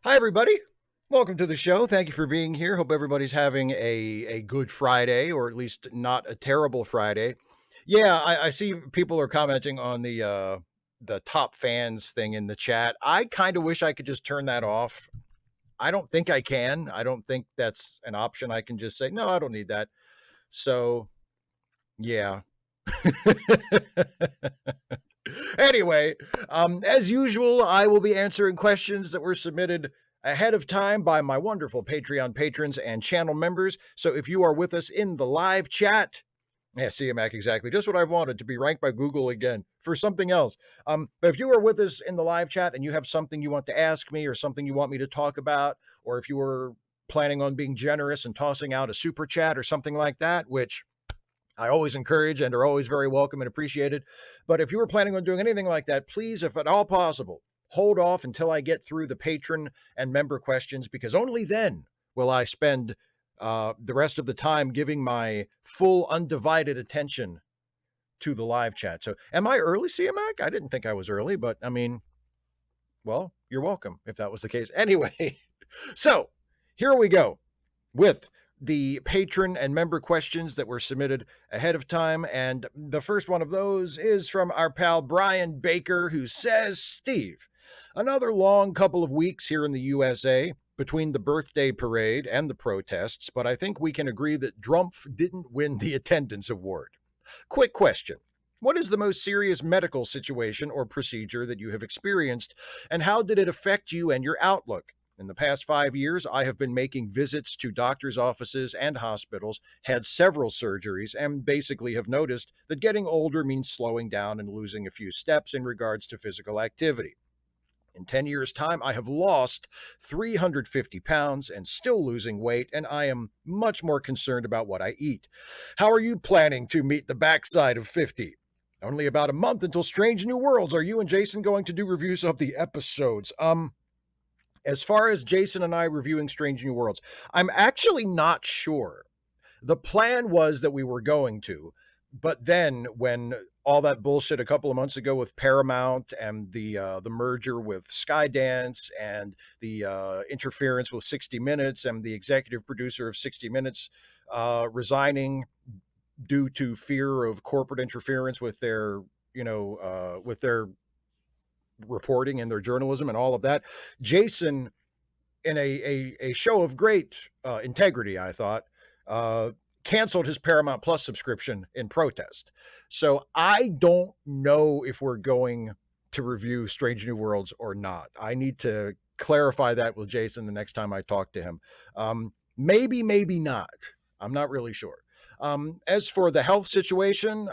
Hi, everybody. Welcome to the show. Thank you for being here. Hope everybody's having a good Friday, or at least not a terrible Friday. Yeah, I see people are commenting on the top fans thing in the chat. I kind of wish I could just turn that off. I don't think I can. I don't think that's an option. I can just say no. I don't need that. So yeah. Anyway, as usual, I will be answering questions that were submitted ahead of time by my wonderful Patreon patrons and channel members. So if you are with us in the live chat, yeah, CMAC, exactly. Just what I wanted to be ranked by Google again for something else. But if you are with us in the live chat and you have something you want to ask me or something you want me to talk about, or if you were planning on being generous and tossing out a super chat or something like that, which I always encourage and are always very welcome and appreciated. But if you were planning on doing anything like that, please, if at all possible, hold off until I get through the patron and member questions, because only then will I spend the rest of the time giving my full undivided attention to the live chat. So, am I early, CMAC? I didn't think I was early, but I mean, well, you're welcome if that was the case. Anyway, so here we go with the patron and member questions that were submitted ahead of time. And the first one of those is from our pal Brian Baker, who says, Steve, another long couple of weeks here in the USA between the birthday parade and the protests, but I think we can agree that Drumpf didn't win the attendance award. Quick question. What is the most serious medical situation or procedure that you have experienced, and how did it affect you and your outlook? In the past 5 years, I have been making visits to doctors' offices and hospitals, had several surgeries, and basically have noticed that getting older means slowing down and losing a few steps in regards to physical activity. In 10 years' time, I have lost 350 pounds and still losing weight, and I am much more concerned about what I eat. How are you planning to meet the backside of 50? Only about a month until Strange New Worlds. Are you and Jason going to do reviews of the episodes? As far as Jason and I reviewing Strange New Worlds, I'm actually not sure. The plan was that we were going to, but then when all that bullshit a couple of months ago with Paramount and the merger with Skydance and the interference with 60 Minutes and the executive producer of 60 Minutes resigning due to fear of corporate interference with their with their reporting and their journalism and all of that, Jason, in a show of great integrity, I thought, uh, canceled his Paramount Plus subscription in protest. So I don't know if we're going to review Strange New Worlds or not. I need to clarify that with Jason the next time I talk to him. Maybe, maybe not. I'm not really sure. As for the health situation,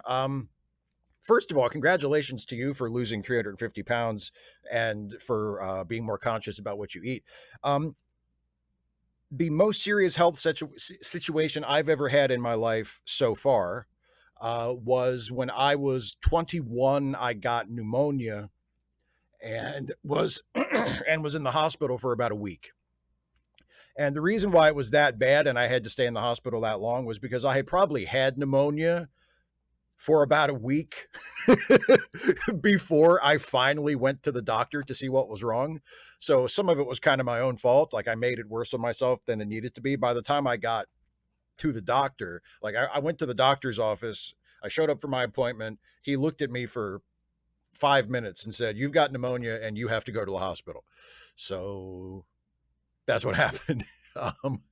first of all, congratulations to you for losing 350 pounds and for being more conscious about what you eat. The most serious health situation I've ever had in my life so far was when I was 21. I got pneumonia and was and was in the hospital for about a week. And the reason why it was that bad and I had to stay in the hospital that long was because I had probably had pneumonia for about a week before I finally went to the doctor to see what was wrong. So some of it was kind of my own fault. Like I made it worse on myself than it needed to be. By the time I got to the doctor, like I went to the doctor's office, I showed up for my appointment. He looked at me for 5 minutes and said, "You've got pneumonia and you have to go to the hospital." So that's what happened. um,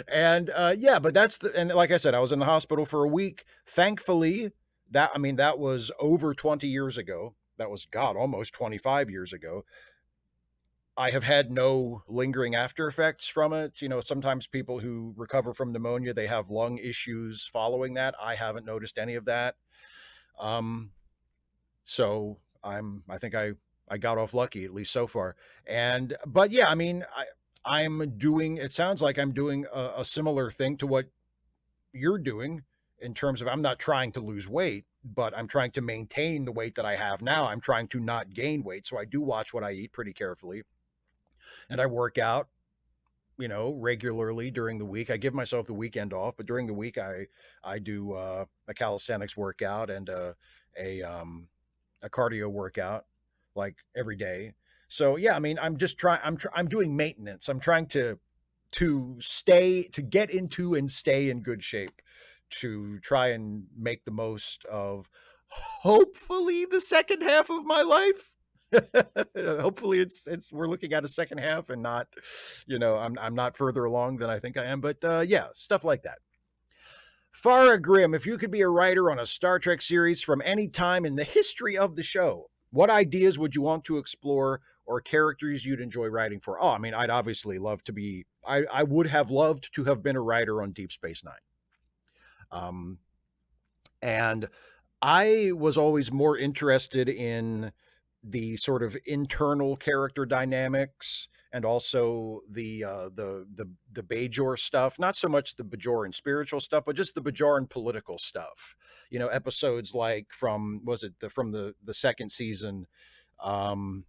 and yeah, but that's the, and like I said, I was in the hospital for a week. Thankfully, that was over 20 years ago. That was, God, almost 25 years ago. I have had no lingering after effects from it. You know, sometimes people who recover from pneumonia, they have lung issues following that. I haven't noticed any of that. Um, so I think I got off lucky, at least so far. And but yeah, I mean, I'm doing, it sounds like I'm doing a similar thing to what you're doing, in terms of I'm not trying to lose weight, but I'm trying to maintain the weight that I have now. I'm trying to not gain weight. So I do watch what I eat pretty carefully, and I work out, regularly during the week. I give myself the weekend off, but during the week I do a calisthenics workout and a cardio workout like every day. So yeah, I mean, I'm just trying. I'm doing maintenance. I'm trying to get into and stay in good shape to try and make the most of hopefully the second half of my life. Hopefully it's we're looking at a second half and not, I'm not further along than I think I am. But yeah, stuff like that. Farah Grimm, if you could be a writer on a Star Trek series from any time in the history of the show, what ideas would you want to explore or characters you'd enjoy writing for? Oh, I mean, I'd obviously love to be, I would have loved to have been a writer on Deep Space Nine. Um, and I was always more interested in the sort of internal character dynamics and also the Bajor stuff. Not so much the Bajoran spiritual stuff, but just the Bajoran political stuff. You know, episodes like from the second season, um,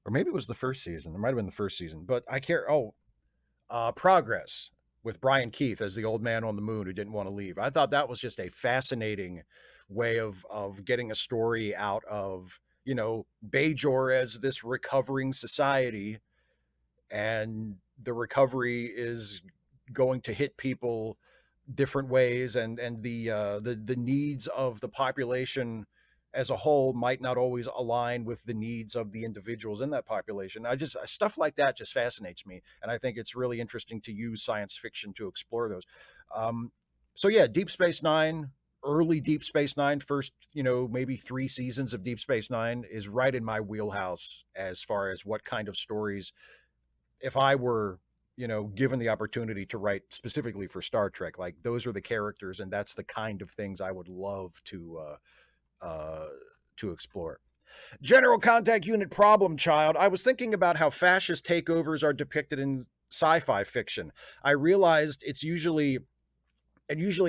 or maybe it was the first season. It might have been the first season, but I care. Oh, Progress with Brian Keith as the old man on the moon who didn't want to leave. I thought that was just a fascinating way of getting a story out of, Bajor as this recovering society, and the recovery is going to hit people different ways, and the needs of the population as a whole might not always align with the needs of the individuals in that population. I just stuff like that just fascinates me, and I think it's really interesting to use science fiction to explore those. Um, so yeah, Deep Space Nine, early Deep Space Nine, first maybe 3 seasons of Deep Space Nine is right in my wheelhouse as far as what kind of stories, if I were, given the opportunity to write specifically for Star Trek, like those are the characters, and that's the kind of things I would love uh, to explore. General Contact Unit Problem Child. I was thinking about how fascist takeovers are depicted in sci-fi fiction. I realized it usually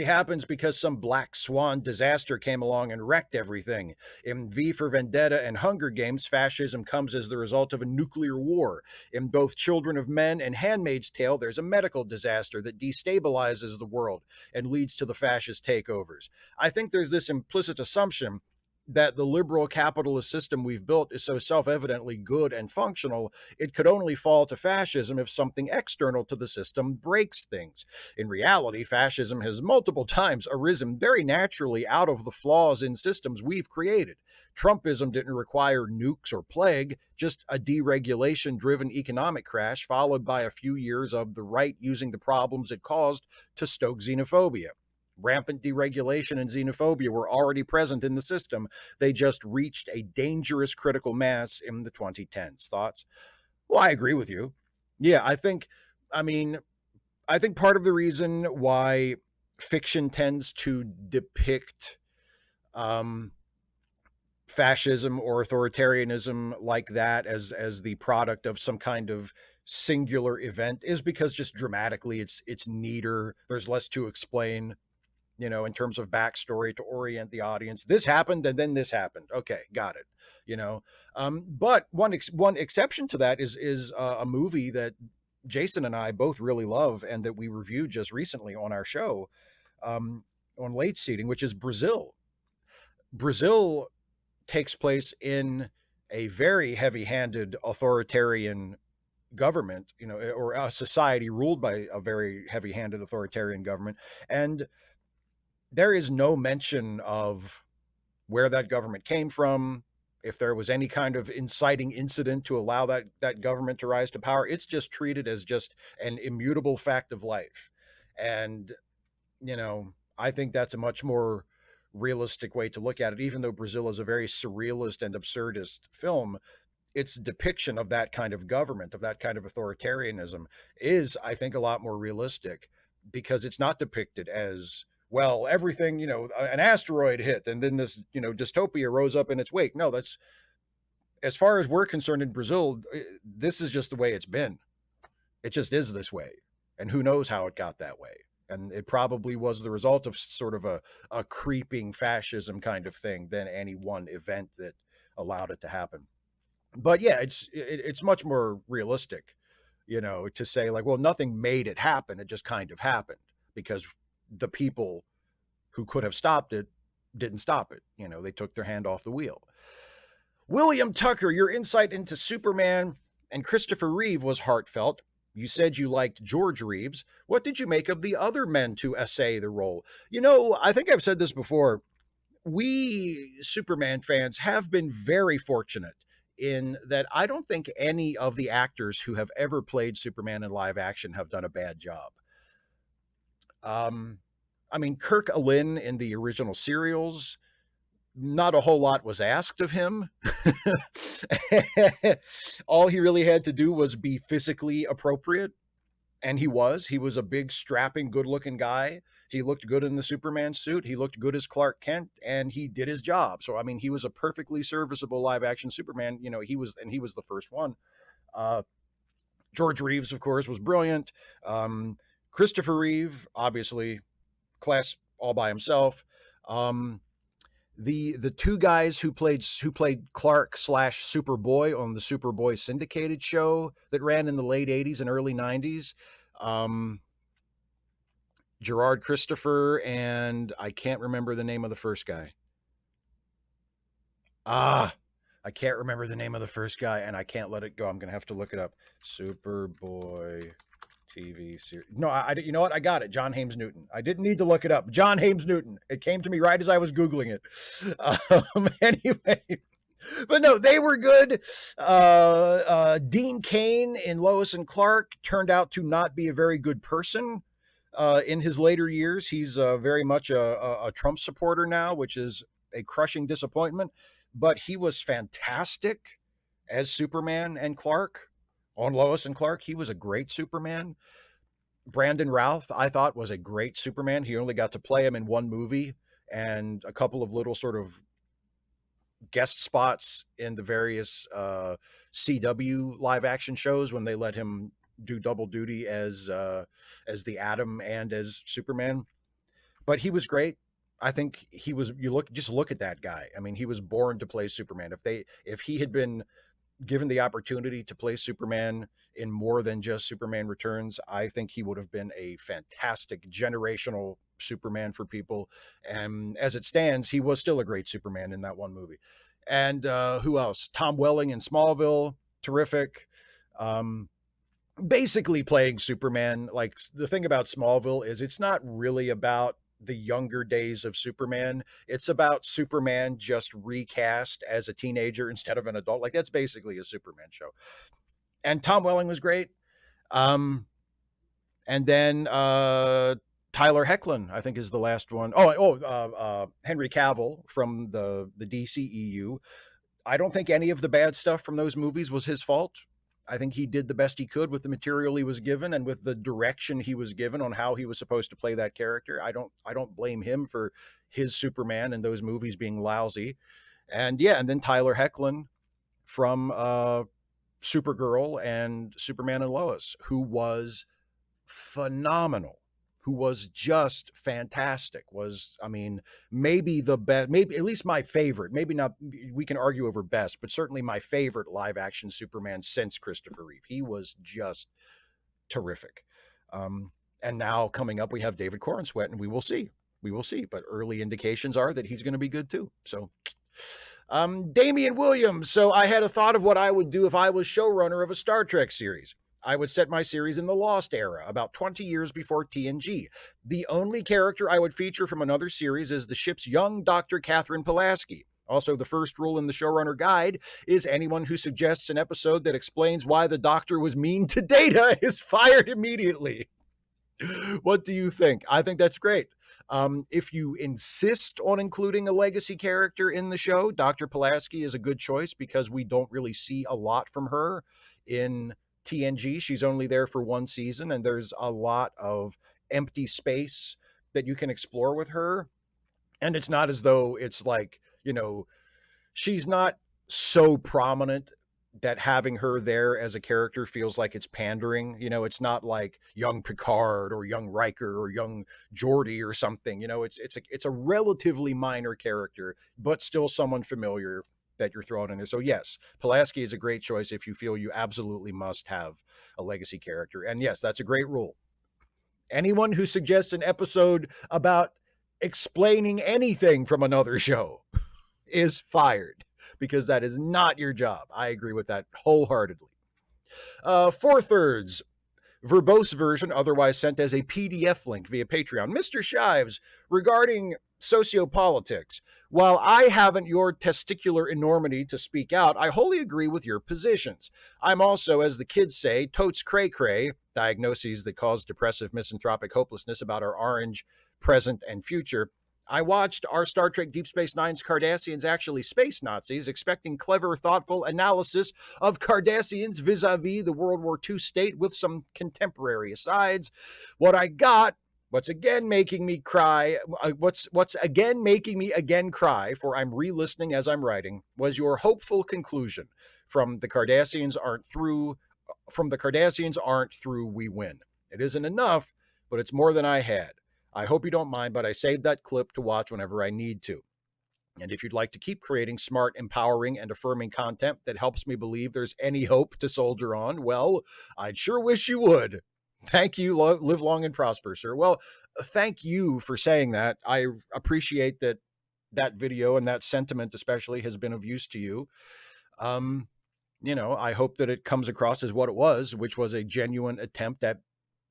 happens because some black swan disaster came along and wrecked everything. In V for Vendetta and Hunger Games, fascism comes as the result of a nuclear war. In both Children of Men and Handmaid's Tale, there's a medical disaster that destabilizes the world and leads to the fascist takeovers. I think there's this implicit assumption that the liberal capitalist system we've built is so self-evidently good and functional, it could only fall to fascism if something external to the system breaks things. In reality, fascism has multiple times arisen very naturally out of the flaws in systems we've created. Trumpism didn't require nukes or plague, just a deregulation-driven economic crash followed by a few years of the right using the problems it caused to stoke xenophobia. Rampant deregulation and xenophobia were already present in the system. They just reached a dangerous critical mass in the 2010s. Thoughts? Well, I agree with you. Yeah, I mean, I think part of the reason why fiction tends to depict um, fascism or authoritarianism like that as the product of some kind of singular event is because just dramatically it's neater. There's less to explain, in terms of backstory to orient the audience. This happened and then this happened. Okay, got it. But one exception to that is a movie that Jason and I both really love and that we reviewed just recently on our show, on Late Seating, which is Brazil. Brazil takes place in a very heavy-handed authoritarian government, or a society ruled by a very heavy-handed authoritarian government, and there is no mention of where that government came from, if there was any kind of inciting incident to allow that government to rise to power. It's just treated as just an immutable fact of life. And, I think that's a much more realistic way to look at it. Even though Brazil is a very surrealist and absurdist film, its depiction of that kind of government, of that kind of authoritarianism, is, I think, a lot more realistic because it's not depicted as, well, everything, an asteroid hit and then this, dystopia rose up in its wake. No, that's, as far as we're concerned in Brazil, this is just the way it's been. It just is this way. And who knows how it got that way. And it probably was the result of sort of a creeping fascism kind of thing than any one event that allowed it to happen. But yeah, it's much more realistic, to say like, well, nothing made it happen. It just kind of happened because the people who could have stopped it didn't stop it. They took their hand off the wheel. William Tucker, your insight into Superman and Christopher Reeve was heartfelt. You said you liked George Reeves. What did you make of the other men to essay the role? You know, I think I've said this before. We Superman fans have been very fortunate in that I don't think any of the actors who have ever played Superman in live action have done a bad job. Um, I mean, Kirk Alyn in the original serials, not a whole lot was asked of him. All he really had to do was be physically appropriate. And he was. He was a big, strapping, good looking guy. He looked good in the Superman suit. He looked good as Clark Kent, and he did his job. So, I mean, he was a perfectly serviceable live action Superman. You know, he was the first one. Uh, George Reeves, of course, was brilliant. Christopher Reeve, obviously, class all by himself. The two guys who played Clark slash Superboy on the Superboy syndicated show that ran in the late 80s and early 90s. Gerard Christopher, and I can't remember the name of the first guy. I can't remember the name of the first guy, and I can't let it go. I'm going to have to look it up. Superboy TV series. No, you know what? I got it. John Hames Newton. I didn't need to look it up. John Hames Newton. It came to me right as I was Googling it. Anyway, but no, they were good. Dean Cain in Lois and Clark turned out to not be a very good person. In his later years, he's very much a Trump supporter now, which is a crushing disappointment. But he was fantastic as Superman and Clark on Lois and Clark. He was a great Superman. Brandon Routh, I thought, was a great Superman. He only got to play him in one movie and a couple of little sort of guest spots in the various CW live action shows when they let him do double duty as the Atom and as Superman. But he was great. I think he was. Just look at that guy. I mean, he was born to play Superman. If he had been given the opportunity to play Superman in more than just Superman Returns, I think he would have been a fantastic generational Superman for people. And as it stands, he was still a great Superman in that one movie. And who else? Tom Welling in Smallville, terrific. Basically playing Superman. Like, the thing about Smallville is it's not really about the younger days of Superman. It's about Superman just recast as a teenager instead of an adult. Like, that's basically a Superman show. And Tom Welling was great. And then Tyler Hoechlin, I think, is the last one. Henry Cavill from the DCEU. I don't think any of the bad stuff from those movies was his fault. I think he did the best he could with the material he was given and with the direction he was given on how he was supposed to play that character. I don't blame him for his Superman and those movies being lousy. And then Tyler Hoechlin from Supergirl and Superman and Lois, who was phenomenal, who was just fantastic, was, I mean, maybe the best, maybe at least my favorite, maybe not, we can argue over best, but certainly my favorite live action Superman since Christopher Reeve. He was just terrific. And now coming up, we have David Corenswet, and we will see, but early indications are that he's going to be good too. So, Damian Williams. So I had a thought of what I would do if I was showrunner of a Star Trek series. I would set my series in the Lost era, about 20 years before TNG. The only character I would feature from another series is the ship's young Dr. Catherine Pulaski. Also, the first rule in the showrunner guide is anyone who suggests an episode that explains why the Doctor was mean to Data is fired immediately. What do you think? I think that's great. If you insist on including a legacy character in the show, Dr. Pulaski is a good choice because we don't really see a lot from her in TNG. She's only there for one season, and there's a lot of empty space that you can explore with her. And it's not as though it's like, she's not so prominent that having her there as a character feels like it's pandering. It's not like young Picard or young Riker or young Geordi or something. It's a relatively minor character, but still someone familiar that you're throwing in there. So yes, Pulaski is a great choice if you feel you absolutely must have a legacy character. And yes, that's a great rule. Anyone who suggests an episode about explaining anything from another show is fired, because that is not your job. I agree with that wholeheartedly. 4/3 verbose version, otherwise sent as a PDF link via Patreon. Mr. Shives, regarding sociopolitics, while I haven't your testicular enormity to speak out, I wholly agree with your positions. I'm also, as the kids say, totes cray-cray, diagnoses that cause depressive misanthropic hopelessness about our orange present and future. I watched our Star Trek Deep Space Nine's Cardassians actually space Nazis, expecting clever, thoughtful analysis of Cardassians vis-a-vis the World War II state with some contemporary asides. What I got, what's again making me cry, what's again making me again cry, for I'm re-listening as I'm writing, was your hopeful conclusion from the Cardassians aren't through, we win. It isn't enough, but it's more than I had. I hope you don't mind, but I saved that clip to watch whenever I need to. And if you'd like to keep creating smart, empowering, and affirming content that helps me believe there's any hope to soldier on, well, I'd sure wish you would. Thank you. Live long and prosper, sir. Well, thank you for saying that. I appreciate that video and that sentiment especially has been of use to you. I hope that it comes across as what it was, which was a genuine attempt at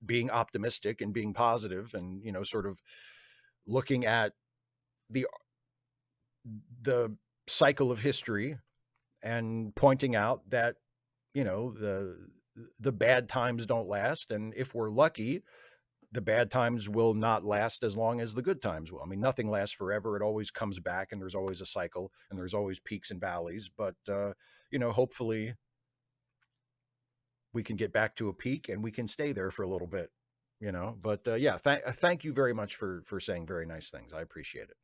being optimistic and being positive and, sort of looking at the cycle of history and pointing out that, the bad times don't last. And if we're lucky, the bad times will not last as long as the good times will. I mean, nothing lasts forever. It always comes back, and there's always a cycle, and there's always peaks and valleys. But, hopefully we can get back to a peak and we can stay there for a little bit, but thank you very much for saying very nice things. I appreciate it.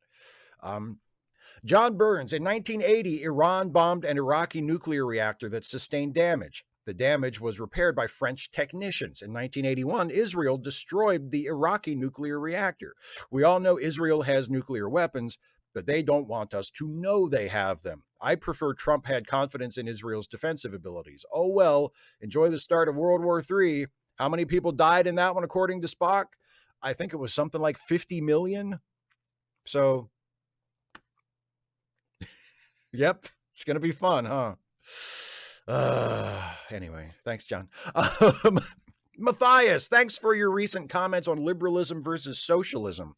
John Burns, in 1980, Iran bombed an Iraqi nuclear reactor that sustained damage. The damage was repaired by French technicians. In 1981, Israel destroyed the Iraqi nuclear reactor. We all know Israel has nuclear weapons, but they don't want us to know they have them. I prefer Trump had confidence in Israel's defensive abilities. Oh, well, enjoy the start of World War III. How many people died in that one, according to Spock? I think it was something like 50 million. So, yep, it's going to be fun, huh? Anyway, thanks, John. Matthias, thanks for your recent comments on liberalism versus socialism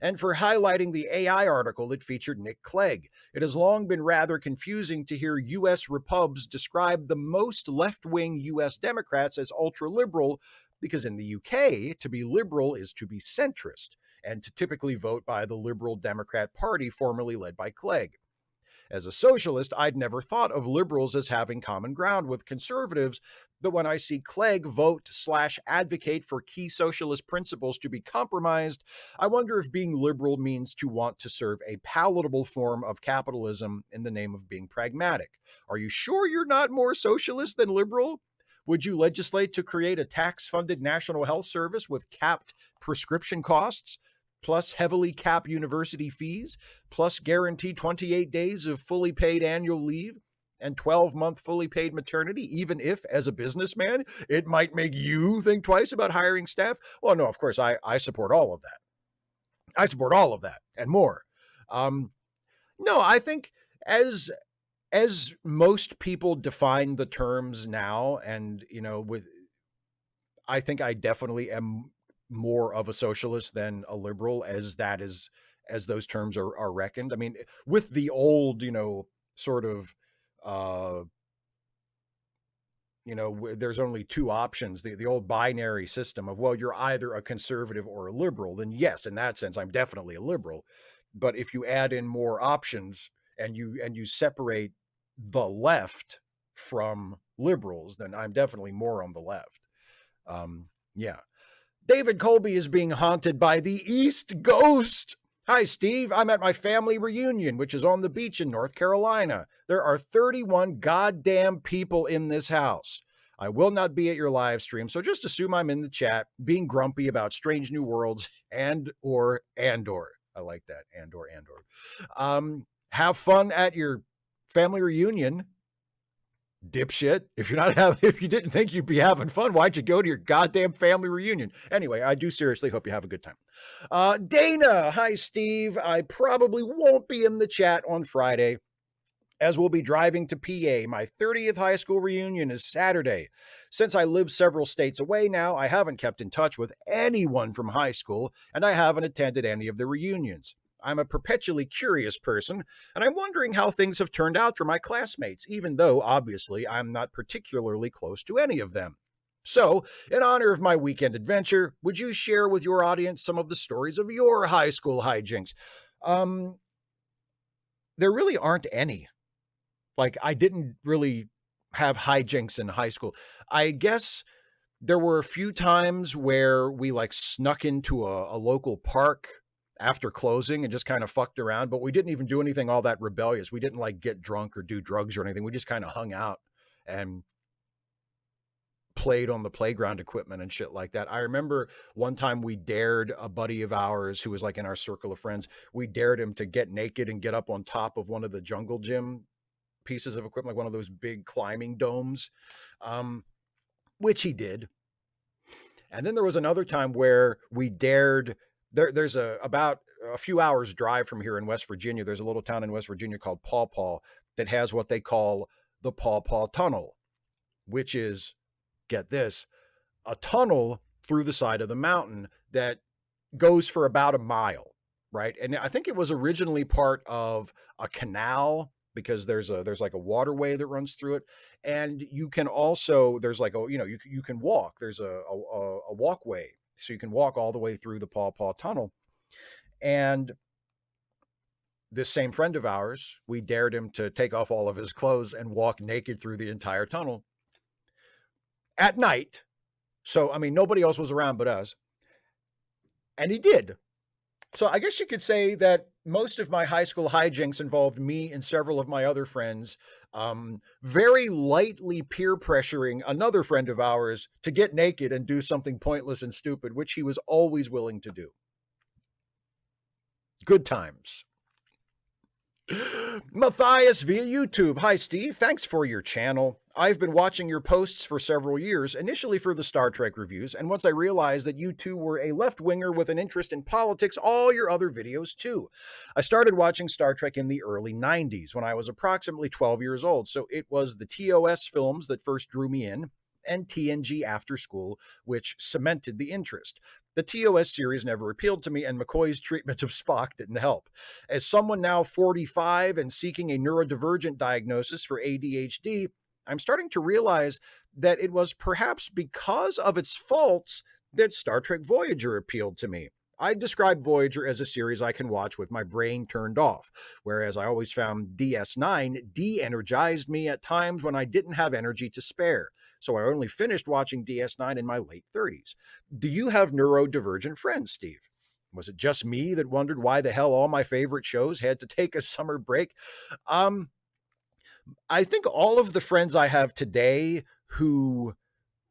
and for highlighting the AI article that featured Nick Clegg. It has long been rather confusing to hear U.S. Repubs describe the most left-wing U.S. Democrats as ultra-liberal, because in the UK, to be liberal is to be centrist and to typically vote by the Liberal Democrat Party, formerly led by Clegg. As a socialist, I'd never thought of liberals as having common ground with conservatives, but when I see Clegg vote/advocate for key socialist principles to be compromised, I wonder if being liberal means to want to serve a palatable form of capitalism in the name of being pragmatic. Are you sure you're not more socialist than liberal? Would you legislate to create a tax-funded national health service with capped prescription costs, plus heavily cap university fees, plus guarantee 28 days of fully paid annual leave and 12-month fully paid maternity, even if, as a businessman, it might make you think twice about hiring staff? Well, no, of course, I support all of that. I support all of that and more. No, I think as most people define the terms now, and, I think I definitely am more of a socialist than a liberal as those terms are reckoned. I mean, with the old, sort of, there's only two options, the old binary system of, well, you're either a conservative or a liberal, then yes, in that sense, I'm definitely a liberal. But if you add in more options and you separate the left from liberals, then I'm definitely more on the left. Yeah. David Colby is being haunted by the East Ghost. Hi, Steve. I'm at my family reunion, which is on the beach in North Carolina. There are 31 goddamn people in this house. I will not be at your live stream, so just assume I'm in the chat, being grumpy about Strange New Worlds and/or Andor. I like that, Andor. Have fun at your family reunion, dipshit. If you didn't think you'd be having fun, why'd you go to your goddamn family reunion? Anyway, I do seriously hope you have a good time. Dana, hi, Steve. I probably won't be in the chat on Friday. as we'll be driving to PA. My 30th high school reunion is Saturday. Since I live several states away now, I haven't kept in touch with anyone from high school, and I haven't attended any of the reunions. I'm a perpetually curious person, and I'm wondering how things have turned out for my classmates, even though, obviously, I'm not particularly close to any of them. So, in honor of my weekend adventure, would you share with your audience some of the stories of your high school hijinks? Um, there really aren't any. Like, I didn't really have hijinks in high school. I guess there were a few times where we like snuck into a local park after closing and just kind of fucked around, but we didn't even do anything all that rebellious. We didn't like get drunk or do drugs or anything. We just kind of hung out and played on the playground equipment and shit like that. I remember one time we dared a buddy of ours who was like in our circle of friends. We dared him to get naked and get up on top of one of the jungle gym pieces of equipment, like one of those big climbing domes, which he did. And then there was another time where we dared. There's about a few hours drive from here in West Virginia. There's a little town in West Virginia called Paw Paw that has what they call the Paw Paw Tunnel, which is, get this, a tunnel through the side of the mountain that goes for about a mile, right? And I think it was originally part of a canal because there's like a waterway that runs through it, and you can also, there's like a, you can walk. There's a walkway, so you can walk all the way through the Paw Paw Tunnel. And this same friend of ours, we dared him to take off all of his clothes and walk naked through the entire tunnel at night. So, I mean, nobody else was around but us. And he did. So I guess you could say that most of my high school hijinks involved me and several of my other friends very lightly peer pressuring another friend of ours to get naked and do something pointless and stupid, which he was always willing to do. Good times. Matthias via YouTube. Hi, Steve. Thanks for your channel. I've been watching your posts for several years, initially for the Star Trek reviews, and once I realized that you two were a left-winger with an interest in politics, all your other videos too. I started watching Star Trek in the early 90s when I was approximately 12 years old, so it was the TOS films that first drew me in, and TNG After School, which cemented the interest. The TOS series never appealed to me, and McCoy's treatment of Spock didn't help. As someone now 45 and seeking a neurodivergent diagnosis for ADHD, I'm starting to realize that it was perhaps because of its faults that Star Trek Voyager appealed to me. I describe Voyager as a series I can watch with my brain turned off, whereas I always found DS9 de-energized me at times when I didn't have energy to spare. So I only finished watching DS9 in my late 30s. Do you have neurodivergent friends, Steve? Was it just me that wondered why the hell all my favorite shows had to take a summer break? I think all of the friends I have today who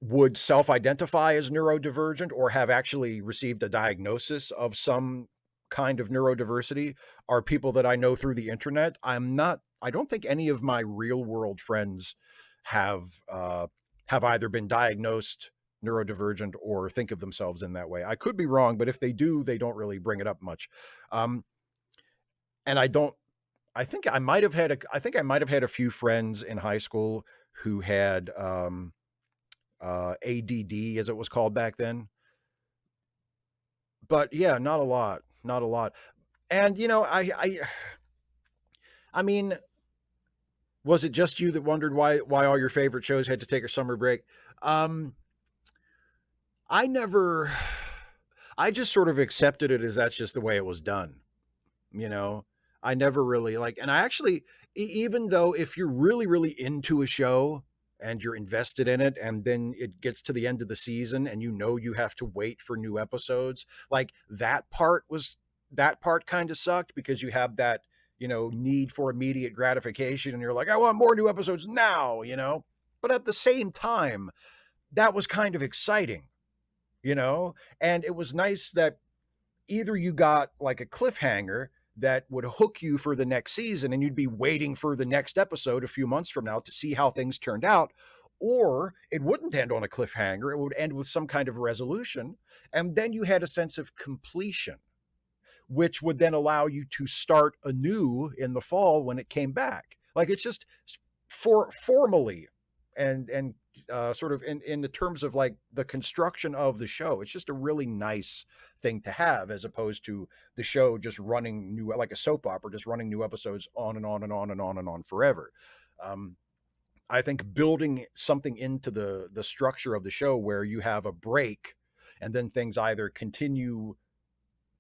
would self-identify as neurodivergent or have actually received a diagnosis of some kind of neurodiversity are people that I know through the internet. I don't think any of my real world friends have either been diagnosed neurodivergent or think of themselves in that way. I could be wrong, but if they do, they don't really bring it up much. And I think I might have had a few friends in high school who had ADD, as it was called back then. But yeah, not a lot. And I mean, was it just you that wondered why all your favorite shows had to take a summer break? I just sort of accepted it as that's just the way it was done. I never really and I actually, even though if you're really, really into a show and you're invested in it, and then it gets to the end of the season and you have to wait for new episodes, like that part kind of sucked because you have that, need for immediate gratification and you're like, I want more new episodes now, but at the same time, that was kind of exciting, and it was nice that either you got like a cliffhanger that would hook you for the next season and you'd be waiting for the next episode a few months from now to see how things turned out, or it wouldn't end on a cliffhanger. It would end with some kind of resolution. And then you had a sense of completion, which would then allow you to start anew in the fall when it came back. Like it's just for formally and sort of in the terms of like the construction of the show, it's just a really nice thing to have, as opposed to the show just running new, like a soap opera, just running new episodes on and on and on and on and on forever. Um, I think building something into the structure of the show where you have a break and then things either continue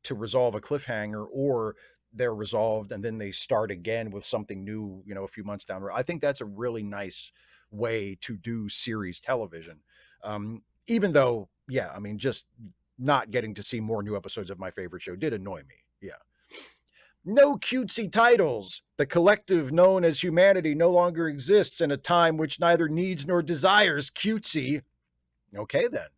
to resolve a cliffhanger or they're resolved and then they start again with something new, a few months down the road. I think that's a really nice way to do series television. Even though, yeah, I mean, just not getting to see more new episodes of my favorite show did annoy me. Yeah. No cutesy titles. The collective known as humanity no longer exists in a time which neither needs nor desires cutesy. Okay, then.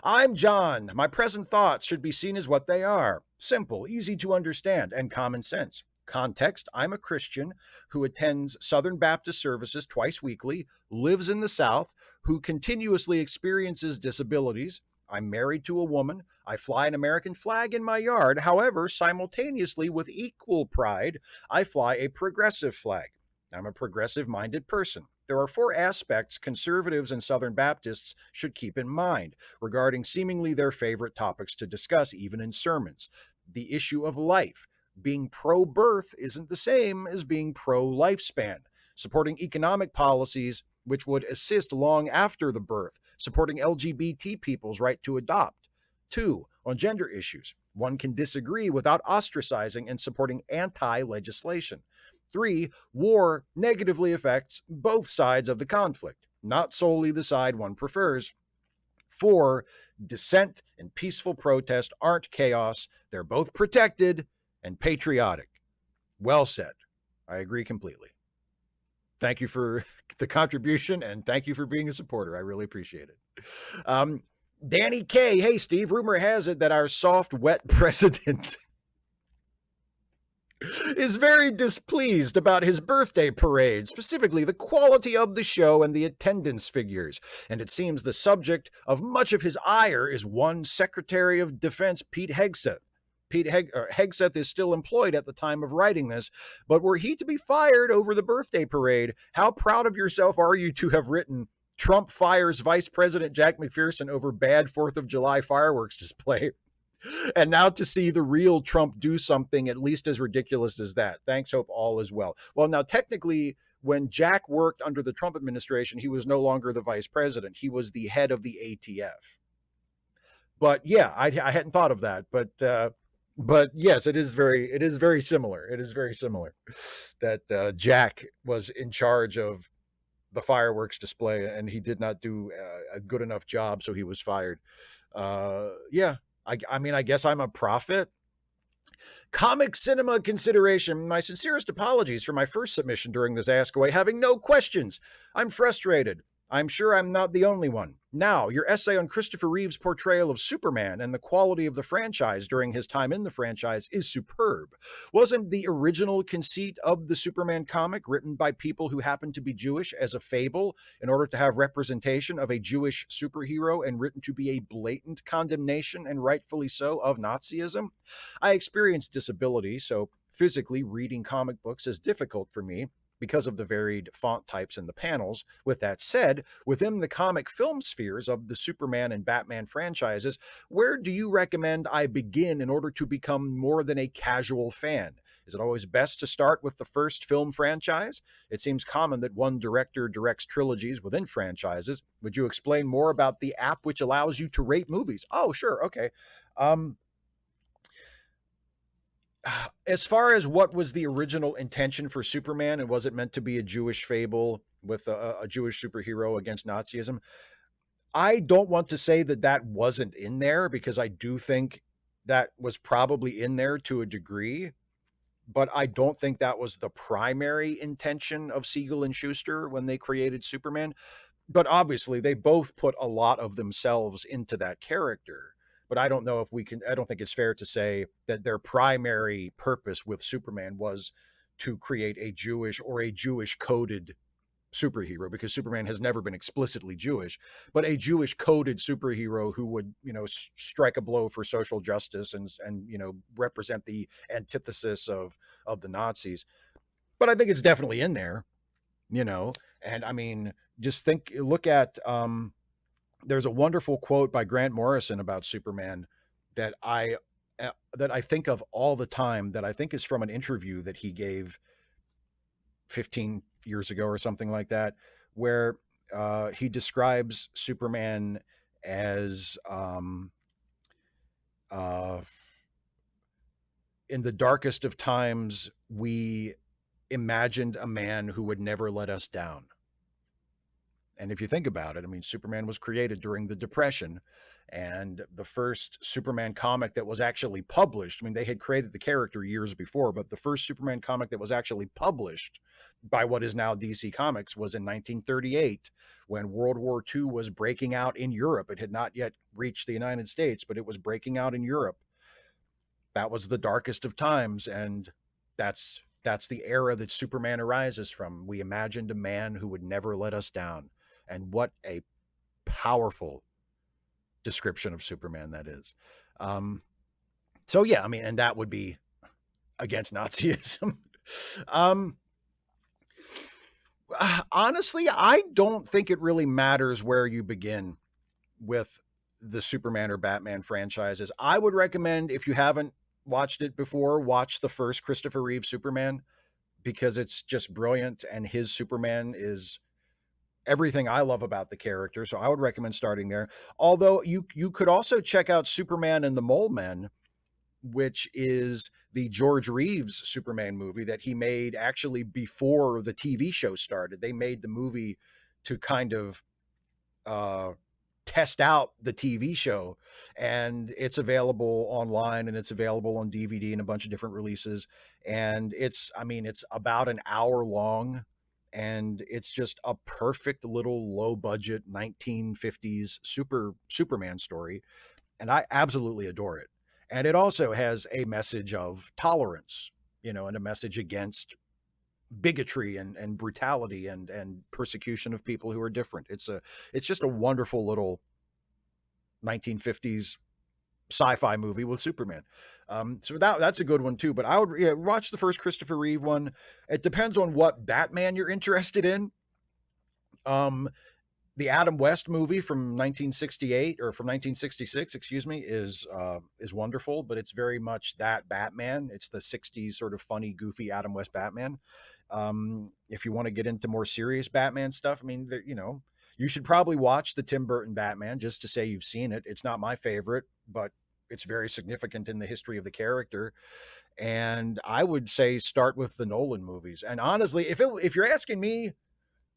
I'm John. My present thoughts should be seen as what they are: simple, easy to understand, and common sense. Context: I'm a Christian who attends Southern Baptist services twice weekly, lives in the South, who continuously experiences disabilities. I'm married to a woman. I fly an American flag in my yard. However, simultaneously, with equal pride, I fly a progressive flag. I'm a progressive minded person. There are 4 aspects conservatives and Southern Baptists should keep in mind regarding seemingly their favorite topics to discuss, even in sermons. The issue of life. Being pro birth isn't the same as being pro lifespan. Supporting economic policies which would assist long after the birth. Supporting LGBT people's right to adopt. 2. On gender issues. One can disagree without ostracizing and supporting anti legislation. 3. War negatively affects both sides of the conflict, not solely the side one prefers. 4. Dissent and peaceful protest aren't chaos. They're both protected and patriotic. Well said. I agree completely. Thank you for the contribution, and thank you for being a supporter. I really appreciate it. Danny K. Hey, Steve, rumor has it that our soft, wet president is very displeased about his birthday parade, specifically the quality of the show and the attendance figures. And it seems the subject of much of his ire is one Secretary of Defense Pete Hegseth. Hegseth is still employed at the time of writing this, but were he to be fired over the birthday parade, how proud of yourself are you to have written Trump fires Vice President Jack McPherson over bad 4th of July fireworks display? And now to see the real Trump do something at least as ridiculous as that. Thanks, hope all is well. Well, now, technically, when Jack worked under the Trump administration, he was no longer the vice president. He was the head of the ATF. But yeah, I hadn't thought of that. But yes, it is very similar. It is very similar that Jack was in charge of the fireworks display and he did not do a good enough job, so he was fired. Yeah. I mean, I guess I'm a prophet. Comic cinema consideration. My sincerest apologies for my first submission during this Ask Away, having no questions. I'm frustrated. I'm sure I'm not the only one. Now, your essay on Christopher Reeve's portrayal of Superman and the quality of the franchise during his time in the franchise is superb. Wasn't the original conceit of the Superman comic written by people who happen to be Jewish as a fable in order to have representation of a Jewish superhero and written to be a blatant condemnation, and rightfully so, of Nazism? I experienced disability, so physically reading comic books is difficult for me because of the varied font types in the panels. With that said, within the comic film spheres of the Superman and Batman franchises, where do you recommend I begin in order to become more than a casual fan? Is it always best to start with the first film franchise? It seems common that one director directs trilogies within franchises. Would you explain more about the app which allows you to rate movies? Oh, sure. Okay. As far as what was the original intention for Superman, and was it meant to be a Jewish fable with a Jewish superhero against Nazism? I don't want to say that that wasn't in there, because I do think that was probably in there to a degree, but I don't think that was the primary intention of Siegel and Schuster when they created Superman. But obviously, they both put a lot of themselves into that character. But I don't know if I don't think it's fair to say that their primary purpose with Superman was to create a Jewish or a Jewish coded superhero, because Superman has never been explicitly Jewish, but a Jewish coded superhero who would, strike a blow for social justice and represent the antithesis of the Nazis. but I think it's definitely in there, you know. And I mean, just look at there's a wonderful quote by Grant Morrison about Superman that I think of all the time, that I think is from an interview that he gave 15 years ago or something like that, where he describes Superman as uh, in the darkest of times, we imagined a man who would never let us down. And if you think about it, I mean, Superman was created during the Depression, and the first Superman comic that was actually published, I mean, they had created the character years before, but the first Superman comic that was actually published by what is now DC Comics was in 1938, when World War II was breaking out in Europe. It had not yet reached the United States, but it was breaking out in Europe. That was the darkest of times, and that's the era that Superman arises from. We imagined a man who would never let us down. And what a powerful description of Superman that is. So yeah, I mean, and that would be against Nazism. um, Honestly, I don't think it really matters where you begin with the Superman or Batman franchises. I would recommend, if you haven't watched it before, watch the first Christopher Reeve Superman, because it's just brilliant, and his Superman is everything I love about the character. So I would recommend starting there. Although you could also check out Superman and the Mole Men, which is the George Reeves Superman movie that he made actually before the TV show started. They made the movie to kind of test out the TV show, and it's available online, and it's available on DVD and a bunch of different releases. And I mean, it's about an hour long, and it's just a perfect little low budget 1950s Superman story, and I absolutely adore it. And it also has a message of tolerance, and a message against bigotry and brutality and persecution of people who are different. It's just a wonderful little 1950s sci-fi movie with Superman. So that's a good one too. But I would watch the first Christopher Reeve one. It depends on what Batman you're interested in. The Adam West movie from 1968 or from 1966, excuse me, is wonderful, but it's very much that Batman. It's the 60s sort of funny, goofy Adam West Batman. If you want to get into more serious Batman stuff, I mean, you should probably watch the Tim Burton Batman just to say you've seen it. It's not my favorite, but it's very significant in the history of the character. And I would say start with the Nolan movies. And honestly, if you're asking me,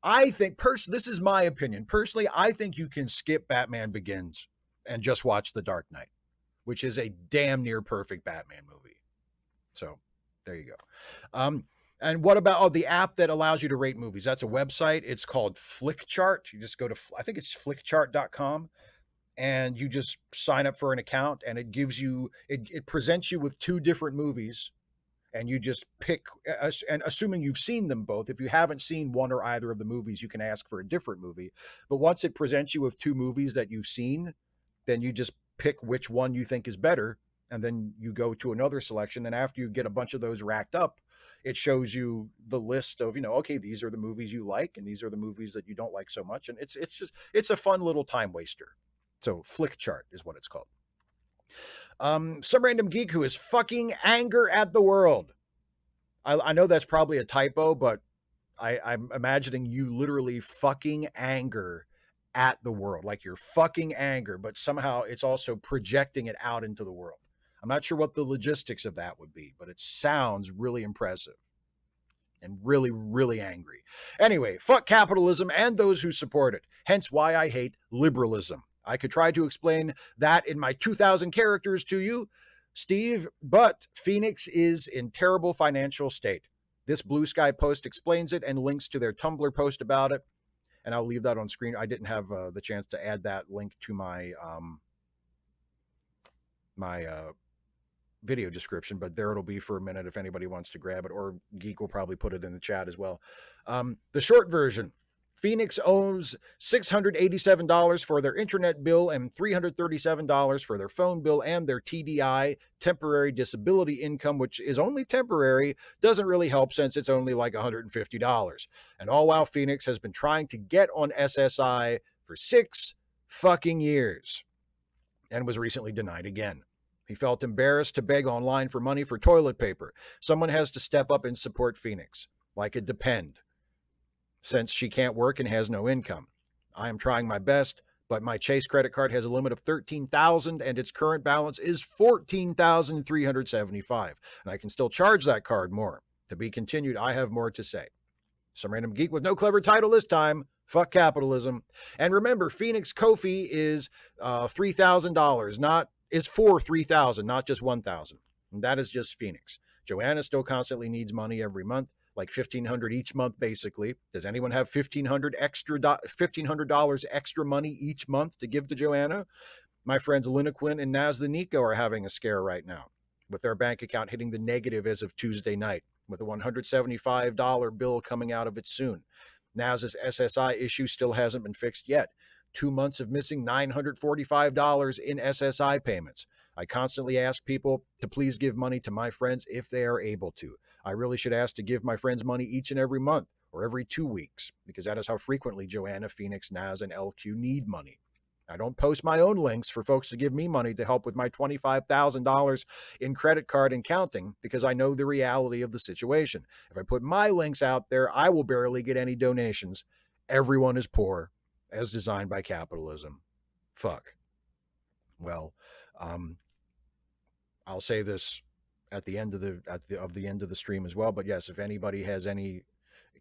I think this is my opinion. Personally, I think you can skip Batman Begins and just watch The Dark Knight, which is a damn near perfect Batman movie. So there you go. And what about the app that allows you to rate movies? That's a website. It's called Flickchart. You just go to, I think it's flickchart.com, and you just sign up for an account, and it gives you, it presents you with two different movies, and you just pick, and assuming you've seen them both. If you haven't seen one or either of the movies, you can ask for a different movie. But once it presents you with two movies that you've seen, then you just pick which one you think is better, and then you go to another selection. And after you get a bunch of those racked up, it shows you the list of, okay, these are the movies you like, and these are the movies that you don't like so much. And it's a fun little time waster. So Flickchart is what it's called. Some random geek who is fucking anger at the world. I know that's probably a typo, but I'm imagining you literally fucking anger at the world, like you're fucking anger, but somehow it's also projecting it out into the world. I'm not sure what the logistics of that would be, but it sounds really impressive and really, really angry. Anyway, fuck capitalism and those who support it. Hence why I hate liberalism. I could try to explain that in my 2,000 characters to you, Steve, but Phoenix is in terrible financial state. This Blue Sky post explains it and links to their Tumblr post about it, and I'll leave that on screen. I didn't have the chance to add that link to my video description, but there it'll be for a minute if anybody wants to grab it, or Geek will probably put it in the chat as well. The short version: Phoenix owes $687 for their internet bill and $337 for their phone bill and their TDI, temporary disability income, which is only temporary, doesn't really help since it's only like $150. And all while Phoenix has been trying to get on SSI for 6 fucking years and was recently denied again. He felt embarrassed to beg online for money for toilet paper. Someone has to step up and support Phoenix, like a depend, since she can't work and has no income. I am trying my best, but my Chase credit card has a limit of $13,000 and its current balance is $14,375. And I can still charge that card more. To be continued, I have more to say. Some random geek with no clever title this time. Fuck capitalism. And remember, Phoenix Ko-fi is $3,000, is for $3,000, not just $1,000. And that is just Phoenix. Joanna still constantly needs money every month, like $1,500 each month, basically. Does anyone have $1,500 extra money each month to give to Joanna? My friends Linaquin and Naz the Nico are having a scare right now, with their bank account hitting the negative as of Tuesday night, with a $175 bill coming out of it soon. Naz's SSI issue still hasn't been fixed yet. 2 months of missing $945 in SSI payments. I constantly ask people to please give money to my friends if they are able to. I really should ask to give my friends money each and every month or every 2 weeks, because that is how frequently Joanna, Phoenix, Naz, and LQ need money. I don't post my own links for folks to give me money to help with my $25,000 in credit card and counting, because I know the reality of the situation. If I put my links out there, I will barely get any donations. Everyone is poor, as designed by capitalism. Fuck. Well, I'll say this at the end of the end of the stream as well. But yes, if anybody has any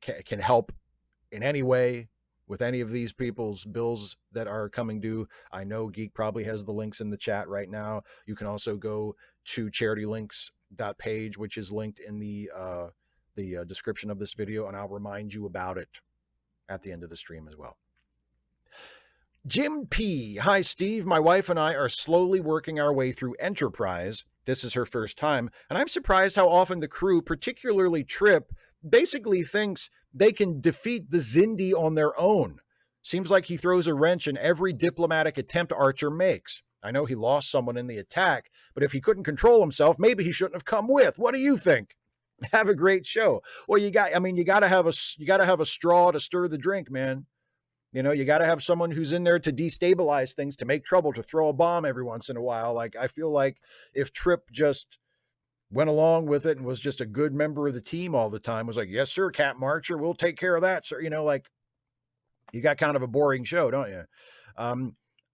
can help in any way with any of these people's bills that are coming due, I know Geek probably has the links in the chat right now. You can also go to charitylinks.page, which is linked in the description of this video, and I'll remind you about it at the end of the stream as well. Jim P. Hi, Steve. My wife and I are slowly working our way through Enterprise. This is her first time, and I'm surprised how often the crew, particularly Trip, basically thinks they can defeat the Xindi on their own. Seems like he throws a wrench in every diplomatic attempt Archer makes. I know he lost someone in the attack, but if he couldn't control himself, maybe he shouldn't have come with. What do you think? Have a great show. Well, you got to have a straw to stir the drink, man. You know, you got to have someone who's in there to destabilize things, to make trouble, to throw a bomb every once in a while. Like, I feel like if Trip just went along with it and was just a good member of the team all the time, was like, yes, sir, Cap Marcher, we'll take care of that, sir. You know, like, you got kind of a boring show, don't you?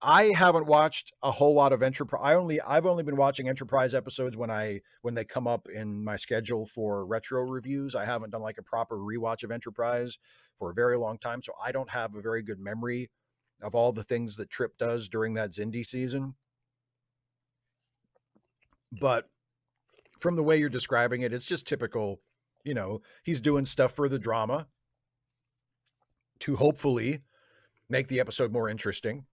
I haven't watched a whole lot of Enterprise. I've only been watching Enterprise episodes when they come up in my schedule for retro reviews. I haven't done like a proper rewatch of Enterprise for a very long time, so I don't have a very good memory of all the things that Trip does during that Xindi season. But from the way you're describing it, it's just typical, you know, he's doing stuff for the drama to hopefully make the episode more interesting.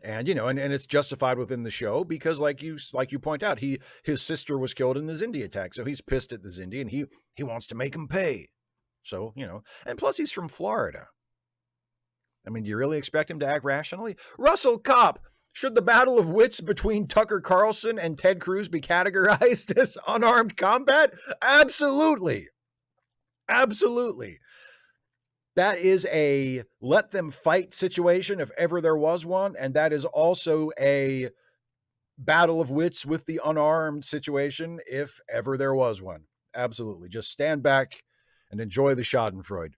And, you know, and it's justified within the show because like you point out, his sister was killed in the Xindi attack. So he's pissed at the Xindi and he wants to make him pay. So, you know, and plus he's from Florida. I mean, do you really expect him to act rationally? Russell Kopp, should the battle of wits between Tucker Carlson and Ted Cruz be categorized as unarmed combat? Absolutely. Absolutely. That is a let them fight situation if ever there was one. And that is also a battle of wits with the unarmed situation if ever there was one. Absolutely. Just stand back and enjoy the schadenfreude.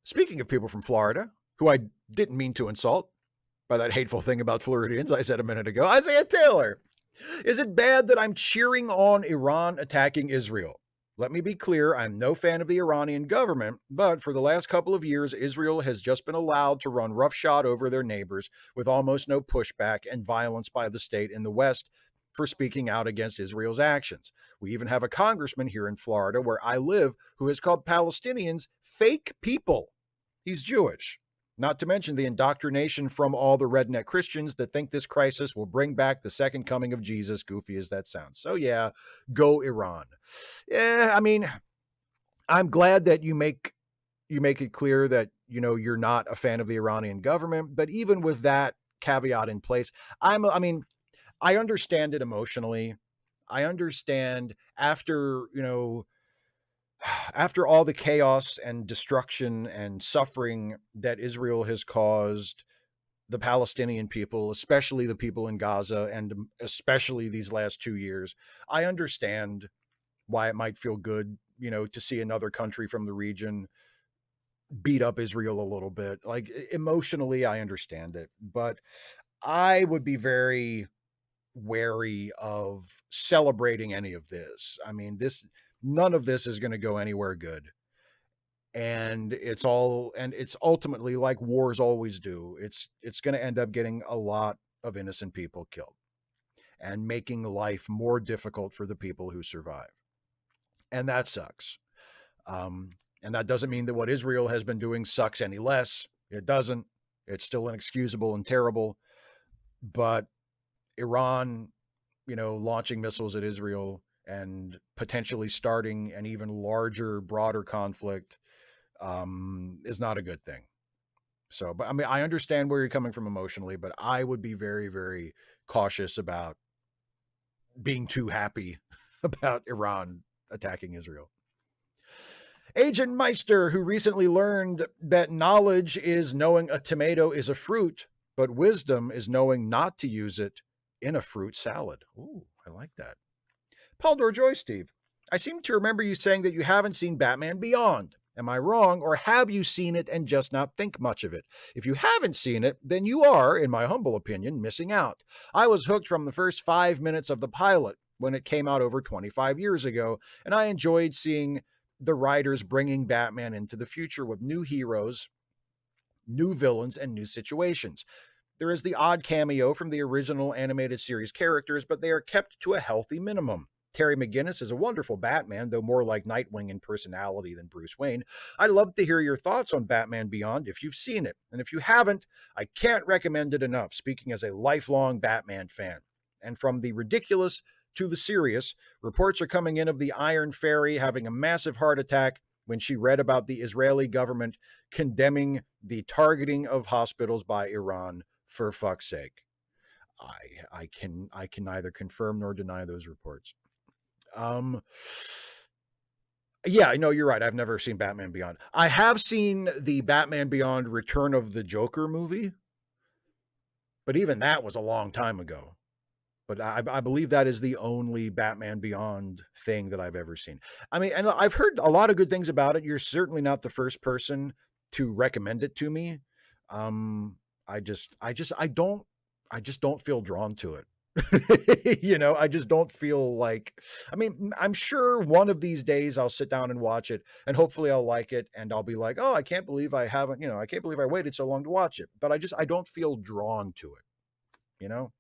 Speaking of people from Florida, who I didn't mean to insult by that hateful thing about Floridians I said a minute ago, Isaiah Taylor. Is it bad that I'm cheering on Iran attacking Israel? Let me be clear, I'm no fan of the Iranian government, but for the last couple of years, Israel has just been allowed to run roughshod over their neighbors with almost no pushback and violence by the state in the West for speaking out against Israel's actions. We even have a congressman here in Florida, where I live, who has called Palestinians fake people. He's Jewish. Not to mention the indoctrination from all the redneck Christians that think this crisis will bring back the second coming of Jesus, goofy as that sounds. So yeah, go Iran. Yeah, I mean, I'm glad that you make you make it clear that, you're not a fan of the Iranian government, but even with that caveat in place, I mean, I understand it emotionally. I understand after, after all the chaos and destruction and suffering that Israel has caused the Palestinian people, especially the people in Gaza, and especially these last 2 years, I understand why it might feel good, to see another country from the region beat up Israel a little bit. Like emotionally, I understand it, but I would be very wary of celebrating any of this. I mean, none of this is going to go anywhere good. And it's ultimately like wars always do. It's going to end up getting a lot of innocent people killed and making life more difficult for the people who survive. And that sucks. And that doesn't mean that what Israel has been doing sucks any less. It doesn't. It's still inexcusable and terrible. But Iran, launching missiles at Israel and potentially starting an even larger, broader conflict is not a good thing. So, but I mean, I understand where you're coming from emotionally, but I would be very, very cautious about being too happy about Iran attacking Israel. Agent Meister, who recently learned that knowledge is knowing a tomato is a fruit, but wisdom is knowing not to use it in a fruit salad. Ooh, I like that. Paul Dorjoy, Steve, I seem to remember you saying that you haven't seen Batman Beyond. Am I wrong, or have you seen it and just not think much of it? If you haven't seen it, then you are, in my humble opinion, missing out. I was hooked from the first 5 minutes of the pilot when it came out over 25 years ago, and I enjoyed seeing the writers bringing Batman into the future with new heroes, new villains, and new situations. There is the odd cameo from the original animated series characters, but they are kept to a healthy minimum. Terry McGinnis is a wonderful Batman, though more like Nightwing in personality than Bruce Wayne. I'd love to hear your thoughts on Batman Beyond if you've seen it. And if you haven't, I can't recommend it enough, speaking as a lifelong Batman fan. And from the ridiculous to the serious, reports are coming in of the Iron Fairy having a massive heart attack when she read about the Israeli government condemning the targeting of hospitals by Iran. For fuck's sake. I can neither confirm nor deny those reports. Yeah, no, you're right. I've never seen Batman Beyond. I have seen the Batman Beyond Return of the Joker movie, but even that was a long time ago. But I believe that is the only Batman Beyond thing that I've ever seen. I mean, and I've heard a lot of good things about it. You're certainly not the first person to recommend it to me. I just don't feel drawn to it. I just don't feel like, I mean, I'm sure one of these days I'll sit down and watch it and hopefully I'll like it and I'll be like, oh, I can't believe I haven't, I can't believe I waited so long to watch it. But I don't feel drawn to it.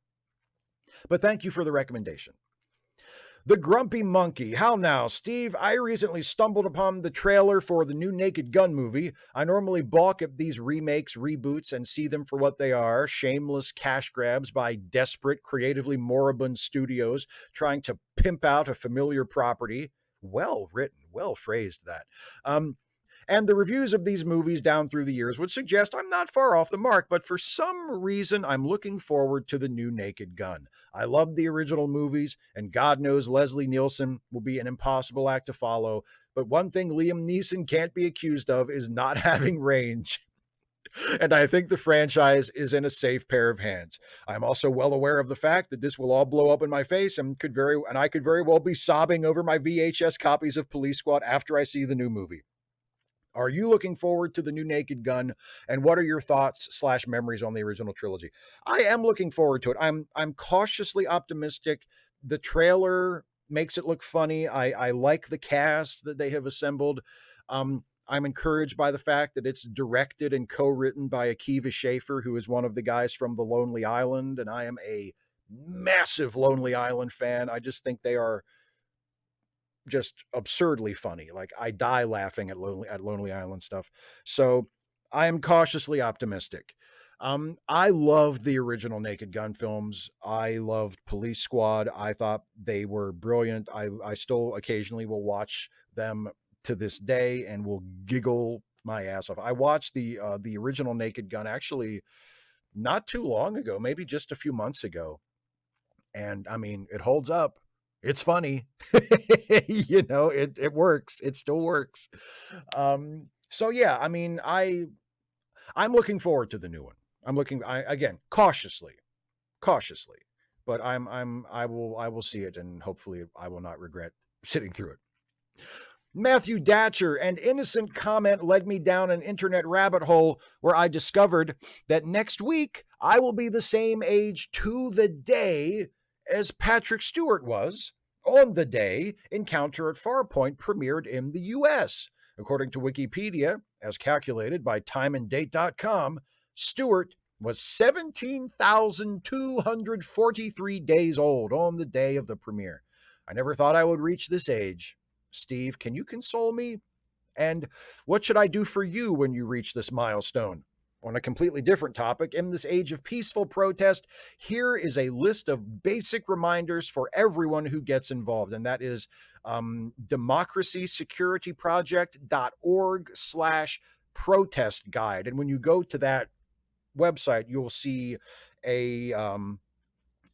But thank you for the recommendation. The Grumpy Monkey. How now, Steve? I recently stumbled upon the trailer for the new Naked Gun movie. I normally balk at these remakes, reboots, and see them for what they are, shameless cash grabs by desperate, creatively moribund studios trying to pimp out a familiar property. Well written, well phrased that. And the reviews of these movies down through the years would suggest I'm not far off the mark, but for some reason, I'm looking forward to the new Naked Gun. I love the original movies, and God knows Leslie Nielsen will be an impossible act to follow. But one thing Liam Neeson can't be accused of is not having range. And I think the franchise is in a safe pair of hands. I'm also well aware of the fact that this will all blow up in my face and I could very well be sobbing over my VHS copies of Police Squad after I see the new movie. Are you looking forward to the new Naked Gun? And what are your thoughts / memories on the original trilogy? I am looking forward to it. I'm cautiously optimistic. The trailer makes it look funny. I like the cast that they have assembled. I'm encouraged by the fact that it's directed and co-written by Akiva Schaffer, who is one of the guys from The Lonely Island, and I am a massive Lonely Island fan. I just think they are just absurdly funny. Like I die laughing at Lonely Island stuff. So I am cautiously optimistic. I loved the original Naked Gun films. I loved Police Squad. I thought they were brilliant. I still occasionally will watch them to this day and will giggle my ass off. I watched the original Naked Gun actually not too long ago, maybe just a few months ago. And I mean, it holds up. It's funny. You know, it works. It still works. So yeah, I mean, I'm looking forward to the new one. Again, cautiously, but I will see it, and hopefully I will not regret sitting through it. Matthew Datcher, an innocent comment led me down an internet rabbit hole where I discovered that next week I will be the same age to the day as Patrick Stewart was on the day Encounter at Farpoint premiered in the US. According to Wikipedia, as calculated by timeanddate.com, Stewart was 17,243 days old on the day of the premiere. I never thought I would reach this age. Steve, can you console me? And what should I do for you when you reach this milestone? On a completely different topic, in this age of peaceful protest, here is a list of basic reminders for everyone who gets involved, and that is democracysecurityproject.org/protest guide. And when you go to that website, you'll see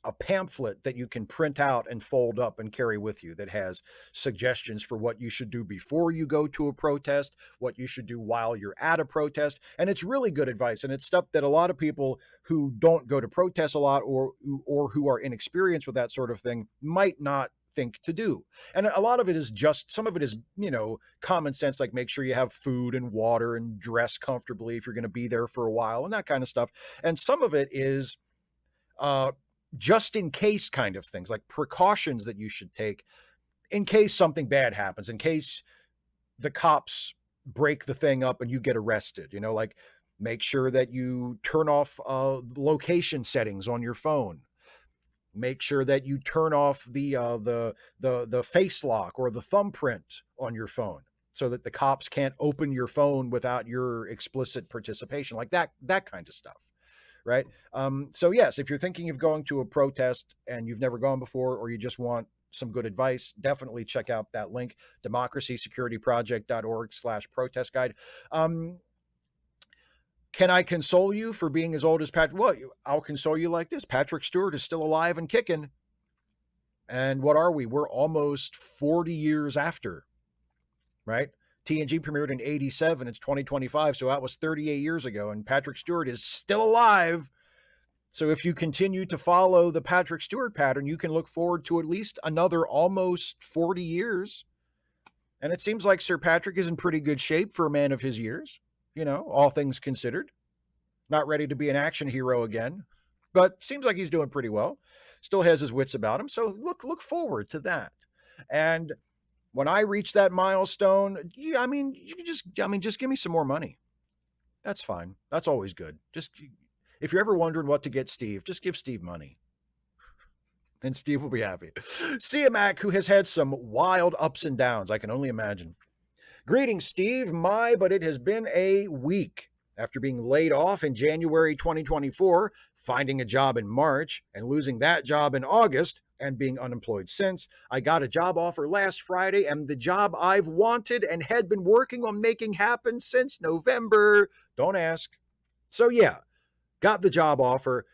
a pamphlet that you can print out and fold up and carry with you that has suggestions for what you should do before you go to a protest, what you should do while you're at a protest. And it's really good advice. And it's stuff that a lot of people who don't go to protests a lot or who are inexperienced with that sort of thing might not think to do. And a lot of it is just, some of it is, you know, common sense, like make sure you have food and water and dress comfortably if you're going to be there for a while and that kind of stuff. And some of it is, just in case kind of things, like precautions that you should take in case something bad happens, in case the cops break the thing up and you get arrested, you know, like make sure that you turn off location settings on your phone. Make sure that you turn off the face lock or the thumbprint on your phone so that the cops can't open your phone without your explicit participation, like that kind of stuff. Right. So yes, if you're thinking of going to a protest and you've never gone before, or you just want some good advice, definitely check out that link, democracysecurityproject.org/protest guide. Can I console you for being as old as Patrick? Well, I'll console you like this. Patrick Stewart is still alive and kicking. And what are we? We're almost 40 years after, right? TNG premiered in 87. It's 2025. So that was 38 years ago. And Patrick Stewart is still alive. So if you continue to follow the Patrick Stewart pattern, you can look forward to at least another almost 40 years. And it seems like Sir Patrick is in pretty good shape for a man of his years, you know, all things considered. Not ready to be an action hero again, but seems like he's doing pretty well. Still has his wits about him. So look forward to that. And when I reach that milestone, I mean, just give me some more money. That's fine. That's always good. Just, if you're ever wondering what to get Steve, just give Steve money. And Steve will be happy. See a Mac who has had some wild ups and downs, I can only imagine. Greetings, Steve. But it has been a week. After being laid off in January 2024, finding a job in March, and losing that job in August, and being unemployed since, I got a job offer last Friday, and the job I've wanted and had been working on making happen since November. Don't ask. So yeah, got the job offer,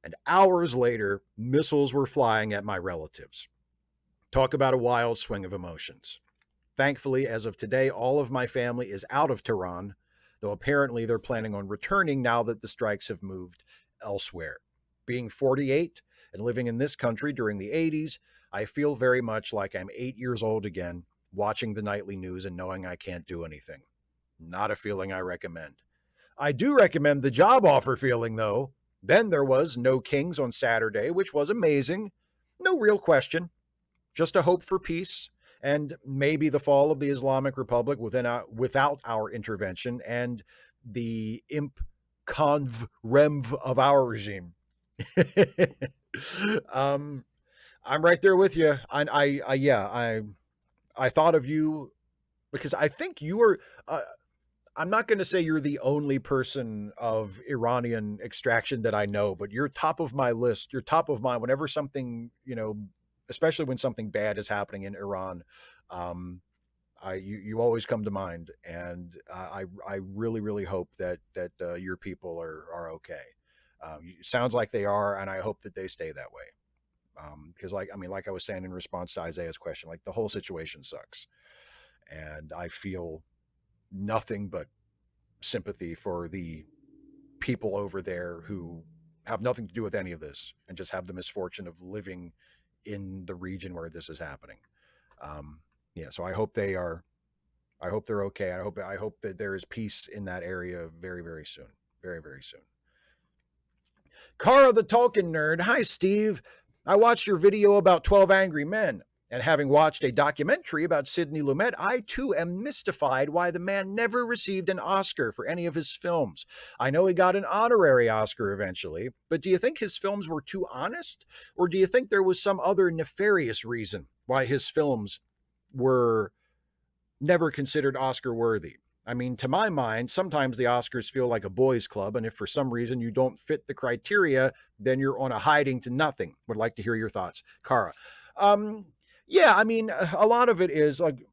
and hours later, missiles were flying at my relatives. Talk about a wild swing of emotions. Thankfully, as of today, all of my family is out of Tehran, though apparently they're planning on returning now that the strikes have moved elsewhere. Being 48 and living in this country during the 80s, I feel very much like I'm 8 years old again, watching the nightly news and knowing I can't do anything. Not a feeling I recommend. I do recommend the job offer feeling, though. Then there was No Kings on Saturday, which was amazing. No real question. Just a hope for peace and maybe the fall of the Islamic Republic without our intervention and the imp conv remv of our regime. I'm right there with you. I thought of you because I think you were, I'm not going to say you're the only person of Iranian extraction that I know, but you're top of my list. You're top of mind whenever something, you know, especially when something bad is happening in Iran. you always come to mind, and I really really hope that your people are okay. Sounds like they are, and I hope that they stay that way. Because like I mean, like I was saying in response to Isaiah's question, like the whole situation sucks, and I feel nothing but sympathy for the people over there who have nothing to do with any of this and just have the misfortune of living in the region where this is happening. Yeah, so I hope they are. I hope they're okay. I hope that there is peace in that area very very soon. Very very soon. Kara the Tolkien nerd. Hi Steve. I watched your video about 12 Angry Men. And having watched a documentary about Sidney Lumet, I too am mystified why the man never received an Oscar for any of his films. I know he got an honorary Oscar eventually, but do you think his films were too honest? Or do you think there was some other nefarious reason why his films were never considered Oscar worthy? I mean, to my mind, sometimes the Oscars feel like a boys' club, and if for some reason you don't fit the criteria, then you're on a hiding to nothing. Would like to hear your thoughts. Kara. Yeah, I mean, a lot of it is like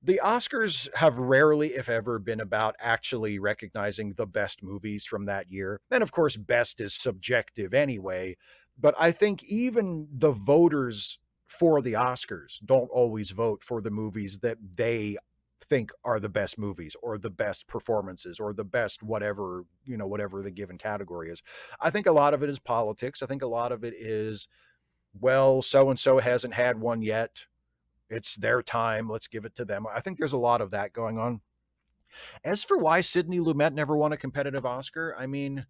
the Oscars have rarely, if ever, been about actually recognizing the best movies from that year. And of course, best is subjective anyway. But I think even the voters for the Oscars don't always vote for the movies that they think are the best movies or the best performances or the best whatever, you know, whatever the given category is. I think a lot of it is politics. I think a lot of it is, well, so and so hasn't had one yet. It's their time. Let's give it to them. I think there's a lot of that going on. As for why Sidney Lumet never won a competitive Oscar, I mean,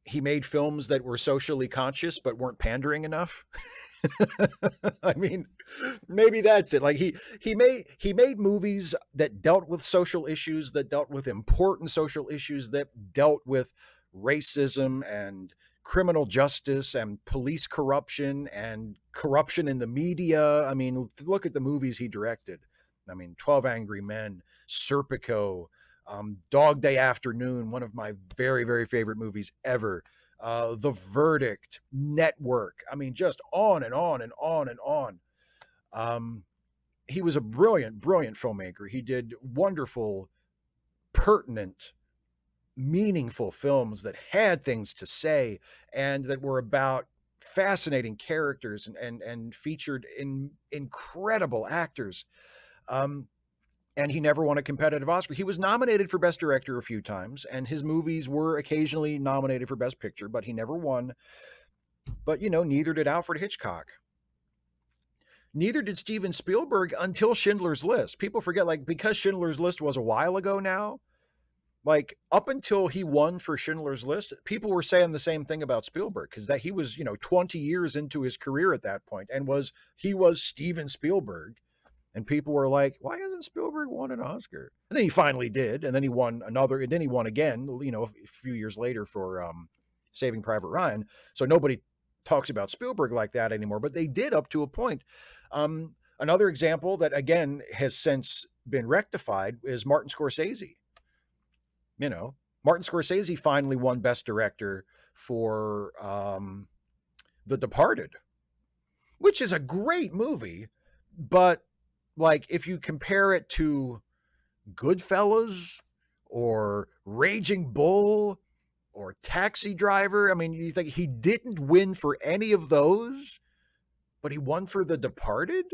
he made films that were socially conscious but weren't pandering enough. I mean, maybe that's it. Like he made movies that dealt with social issues, that dealt with important social issues, that dealt with racism and criminal justice and police corruption and corruption in the media. I mean, look at the movies he directed. I mean, 12 Angry Men, Serpico, Dog Day Afternoon, one of my very, very favorite movies ever. The Verdict, Network. I mean, just on and on and on and on. He was a brilliant, brilliant filmmaker. He did wonderful, pertinent, meaningful films that had things to say and that were about fascinating characters and featured in incredible actors. And he never won a competitive Oscar. He was nominated for Best Director a few times, and his movies were occasionally nominated for Best Picture, but he never won. But, you know, neither did Alfred Hitchcock. Neither did Steven Spielberg until Schindler's List. People forget, like, because Schindler's List was a while ago now, like, up until he won for Schindler's List, people were saying the same thing about Spielberg, because that he was, you know, 20 years into his career at that point, and he was Steven Spielberg. And people were like, why hasn't Spielberg won an Oscar? And then he finally did. And then he won another, and then he won again, you know, a few years later for Saving Private Ryan. So nobody talks about Spielberg like that anymore, but they did up to a point. Another example that, again, has since been rectified is Martin Scorsese. You know, Martin Scorsese finally won Best Director for The Departed, which is a great movie, but like, if you compare it to Goodfellas or Raging Bull or Taxi Driver, I mean, you think he didn't win for any of those, but he won for The Departed?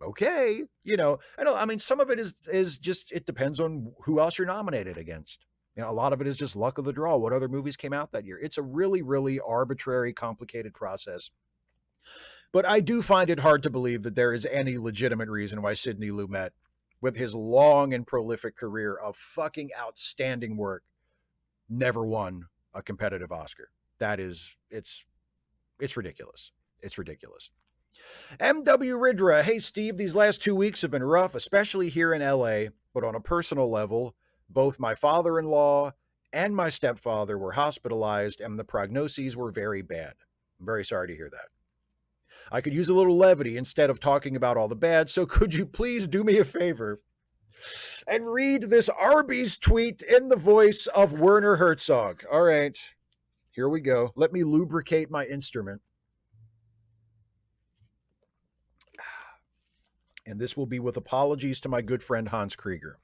Okay, you know, I mean, some of it is just, it depends on who else you're nominated against. You know, a lot of it is just luck of the draw. What other movies came out that year? It's a really, really arbitrary, complicated process. But I do find it hard to believe that there is any legitimate reason why Sidney Lumet, with his long and prolific career of fucking outstanding work, never won a competitive Oscar. That is, it's ridiculous. It's ridiculous. MW Ridra, hey Steve, these last 2 weeks have been rough, especially here in LA, but on a personal level, both my father-in-law and my stepfather were hospitalized and the prognoses were very bad. I'm very sorry to hear that. I could use a little levity instead of talking about all the bad, so could you please do me a favor and read this Arby's tweet in the voice of Werner Herzog? All right, here we go. Let me lubricate my instrument. And this will be with apologies to my good friend Hans Krieger.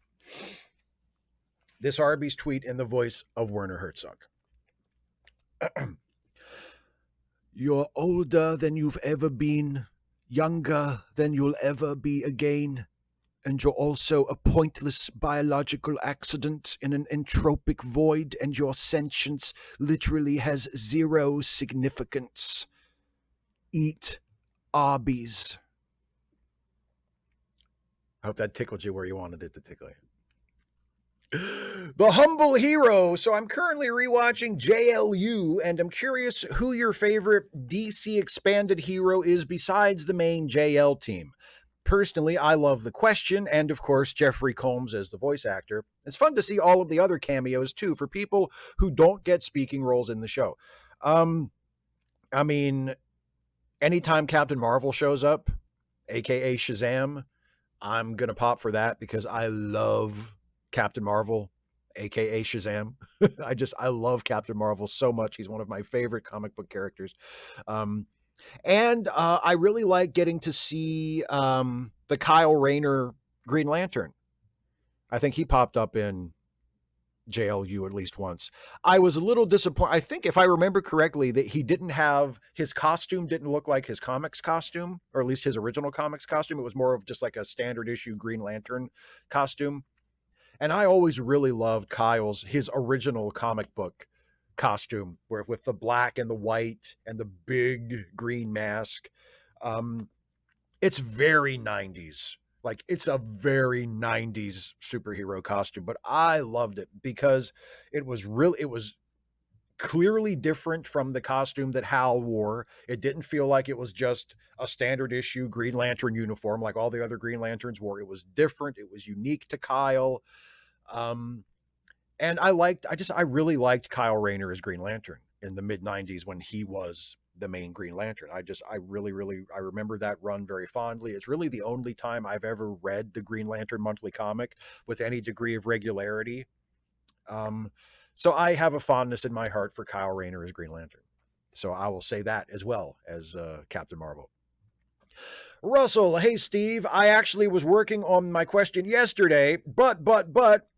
This Arby's tweet in the voice of Werner Herzog. You're older than you've ever been, younger than you'll ever be again, and you're also a pointless biological accident in an entropic void, and your sentience literally has zero significance. Eat Arby's. I hope that tickled you where you wanted it to tickle you. The Humble Hero. So I'm currently rewatching JLU, and I'm curious who your favorite DC expanded hero is besides the main JL team. Personally, I love The Question, and of course, Jeffrey Combs as the voice actor. It's fun to see all of the other cameos, too, for people who don't get speaking roles in the show. I mean, anytime Captain Marvel shows up, aka Shazam, I'm going to pop for that because I love Captain Marvel, aka Shazam. I love Captain Marvel so much. He's one of my favorite comic book characters. And I really like getting to see the Kyle Rayner Green Lantern. I think he popped up in JLU at least once. I was a little disappointed. I think if I remember correctly, that he didn't have his costume didn't look like his comics costume, or at least his original comics costume. It was more of just like a standard issue Green Lantern costume. And I always really loved his original comic book costume, where with the black and the white and the big green mask. It's very 90s. Like, it's a very 90s superhero costume, but I loved it because it was clearly different from the costume that Hal wore. It didn't feel like it was just a standard issue Green Lantern uniform like all the other Green Lanterns wore. It was different. It was unique to Kyle. And I really liked Kyle Rayner as Green Lantern in the mid 90s when he was the main Green Lantern. I remember that run very fondly. It's really the only time I've ever read the Green Lantern monthly comic with any degree of regularity. So I have a fondness in my heart for Kyle Rayner as Green Lantern. So I will say that as well as Captain Marvel. Russell, hey Steve, I actually was working on my question yesterday, but,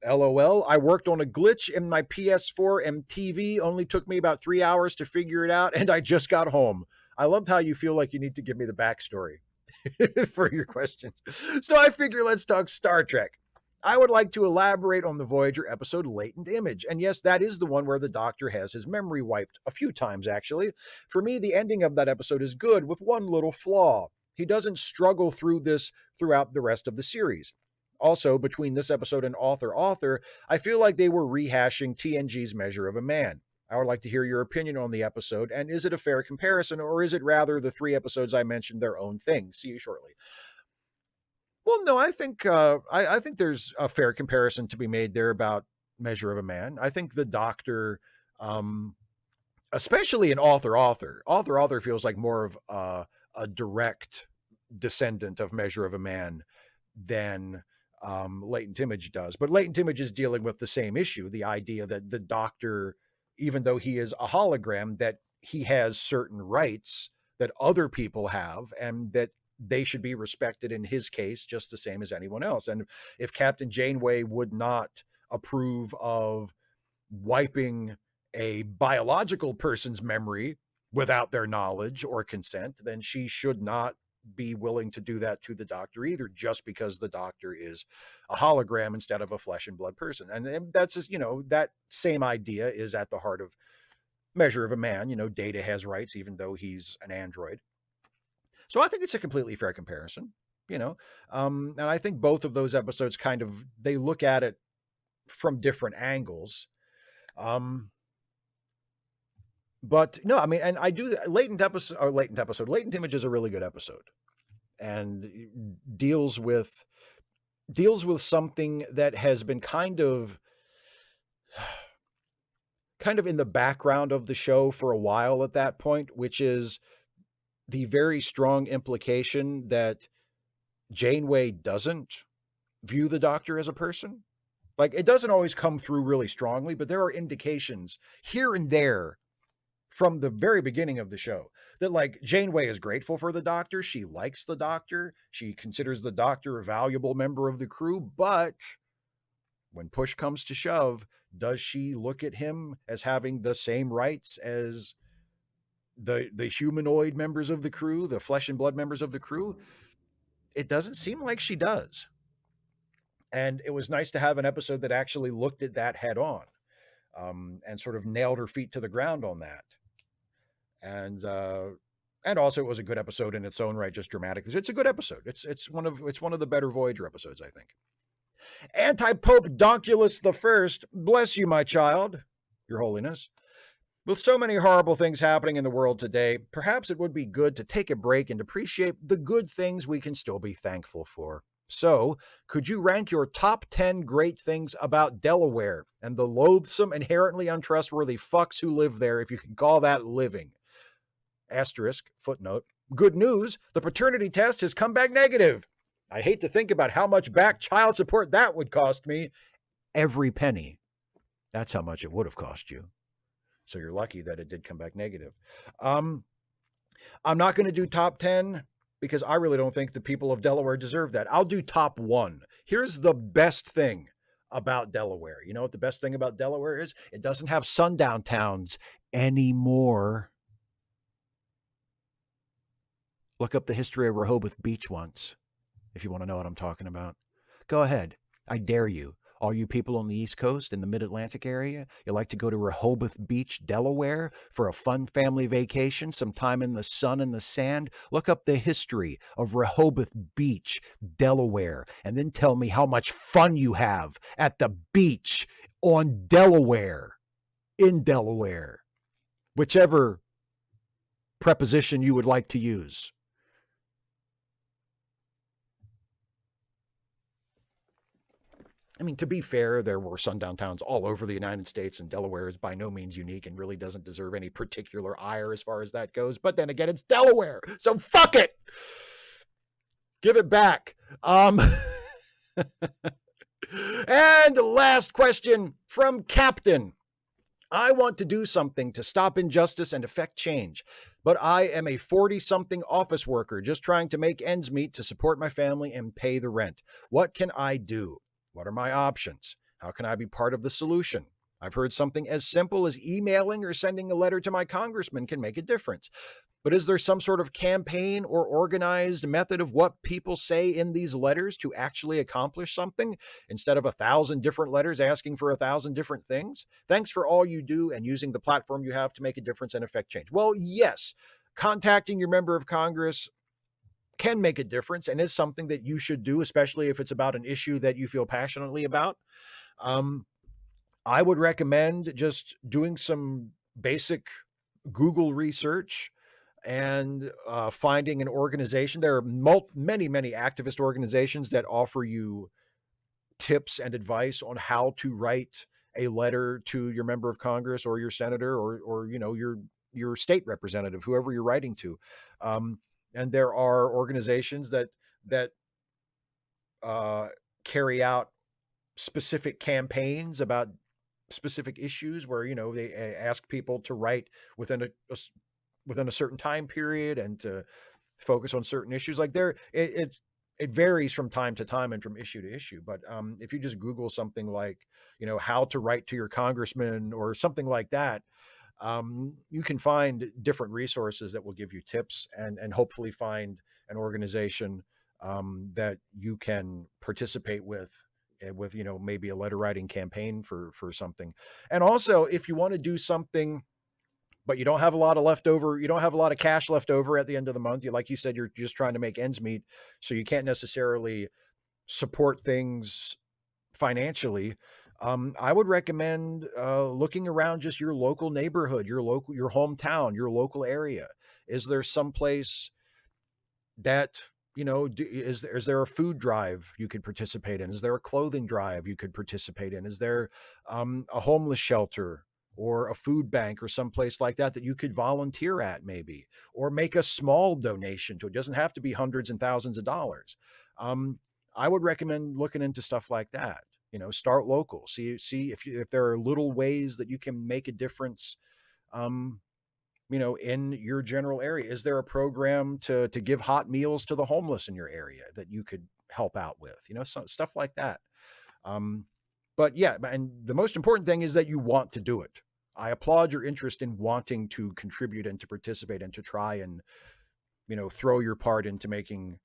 LOL, I worked on a glitch in my PS4 and TV, only took me about 3 hours to figure it out, and I just got home. I loved how you feel like you need to give me the backstory for your questions. So I figure let's talk Star Trek. I would like to elaborate on the Voyager episode Latent Image. And yes, that is the one where the Doctor has his memory wiped a few times, actually. For me, the ending of that episode is good with one little flaw. He doesn't struggle through this throughout the rest of the series. Also, between this episode and Author, I feel like they were rehashing TNG's Measure of a Man. I would like to hear your opinion on the episode, and is it a fair comparison, or is it rather the 3 episodes I mentioned their own thing? See you shortly. Well, no, I think there's a fair comparison to be made there about Measure of a Man. I think the Doctor, especially in Author feels like more of a direct descendant of Measure of a Man than Latent Image does. But Latent Image is dealing with the same issue, the idea that the Doctor, even though he is a hologram, that he has certain rights that other people have, and that they should be respected in his case just the same as anyone else. And if Captain Janeway would not approve of wiping a biological person's memory without their knowledge or consent, then she should not be willing to do that to the Doctor either, just because the Doctor is a hologram instead of a flesh and blood person. And that's just, that same idea is at the heart of Measure of a Man. Data has rights even though he's an android. So I think it's a completely fair comparison, and I think both of those episodes they look at it from different angles. But no, I mean, and I do Latent Image is a really good episode, and deals with something that has been kind of in the background of the show for a while at that point, which is the very strong implication that Janeway doesn't view the Doctor as a person. Like, it doesn't always come through really strongly, but there are indications here and there from the very beginning of the show that like Janeway is grateful for the doctor. She likes the doctor. She considers the doctor a valuable member of the crew. But when push comes to shove, does she look at him as having the same rights as the humanoid members of the crew, the flesh and blood members of the crew? It doesn't seem like she does. And it was nice to have an episode that actually looked at that head on, and sort of nailed her feet to the ground on that. And also it was a good episode in its own right, just dramatically. It's a good episode. It's one of the better Voyager episodes, I think. Anti-Pope Donculus the First, bless you, my child, Your Holiness. With so many horrible things happening in the world today, perhaps it would be good to take a break and appreciate the good things we can still be thankful for. So, could you rank your top 10 great things about Delaware and the loathsome, inherently untrustworthy fucks who live there, if you can call that living? Asterisk, footnote. Good news, the paternity test has come back negative. I hate to think about how much back child support that would cost me. Every penny. That's how much it would have cost you. So you're lucky that it did come back negative. I'm not going to do top 10 because I really don't think the people of Delaware deserve that. I'll do top 1. Here's the best thing about Delaware. You know what the best thing about Delaware is? It doesn't have sundown towns anymore. Look up the history of Rehoboth Beach once, if you want to know what I'm talking about. Go ahead. I dare you. All you people on the East Coast in the Mid-Atlantic area, you like to go to Rehoboth Beach, Delaware for a fun family vacation, some time in the sun and the sand? Look up the history of Rehoboth Beach, Delaware, and then tell me how much fun you have at the beach on Delaware, in Delaware, whichever preposition you would like to use. I mean, to be fair, there were sundown towns all over the United States, and Delaware is by no means unique and really doesn't deserve any particular ire as far as that goes. But then again, it's Delaware, so fuck it. Give it back. And last question from Captain. I want to do something to stop injustice and affect change, but I am a 40-something office worker just trying to make ends meet to support my family and pay the rent. What can I do? What are my options? How can I be part of the solution? I've heard something as simple as emailing or sending a letter to my congressman can make a difference. But is there some sort of campaign or organized method of what people say in these letters to actually accomplish something instead of 1,000 different letters asking for 1,000 different things? Thanks for all you do and using the platform you have to make a difference and affect change. Well, yes, contacting your member of Congress can make a difference and is something that you should do, especially if it's about an issue that you feel passionately about. I would recommend just doing some basic Google research and finding an organization. There are many activist organizations that offer you tips and advice on how to write a letter to your member of Congress or your senator or you know, your state representative, whoever you're writing to. And there are organizations that carry out specific campaigns about specific issues where, you know, they ask people to write within a certain time period and to focus on certain issues. Like it varies from time to time and from issue to issue. But if you just Google something like, you know, how to write to your congressman or something like that, you can find different resources that will give you tips and hopefully find an organization that you can participate with, you know, maybe a letter writing campaign for something. And also, if you want to do something, but you don't have a lot of leftover, you don't have a lot of cash left over at the end of the month, like you said, you're just trying to make ends meet, so you can't necessarily support things financially. I would recommend looking around just your local neighborhood, your hometown, your local area. Is there some place that, you know, is there a food drive you could participate in? Is there a clothing drive you could participate in? Is there a homeless shelter or a food bank or some place like that you could volunteer at, maybe, or make a small donation to? It doesn't have to be hundreds and thousands of dollars. I would recommend looking into stuff like that. You know, start local. See if there are little ways that you can make a difference in your general area? Is there a program to give hot meals to the homeless in your area that you could help out with? Stuff like that. But yeah, and the most important thing is that you want to do it. I applaud your interest in wanting to contribute and to participate and to try and, throw your part into making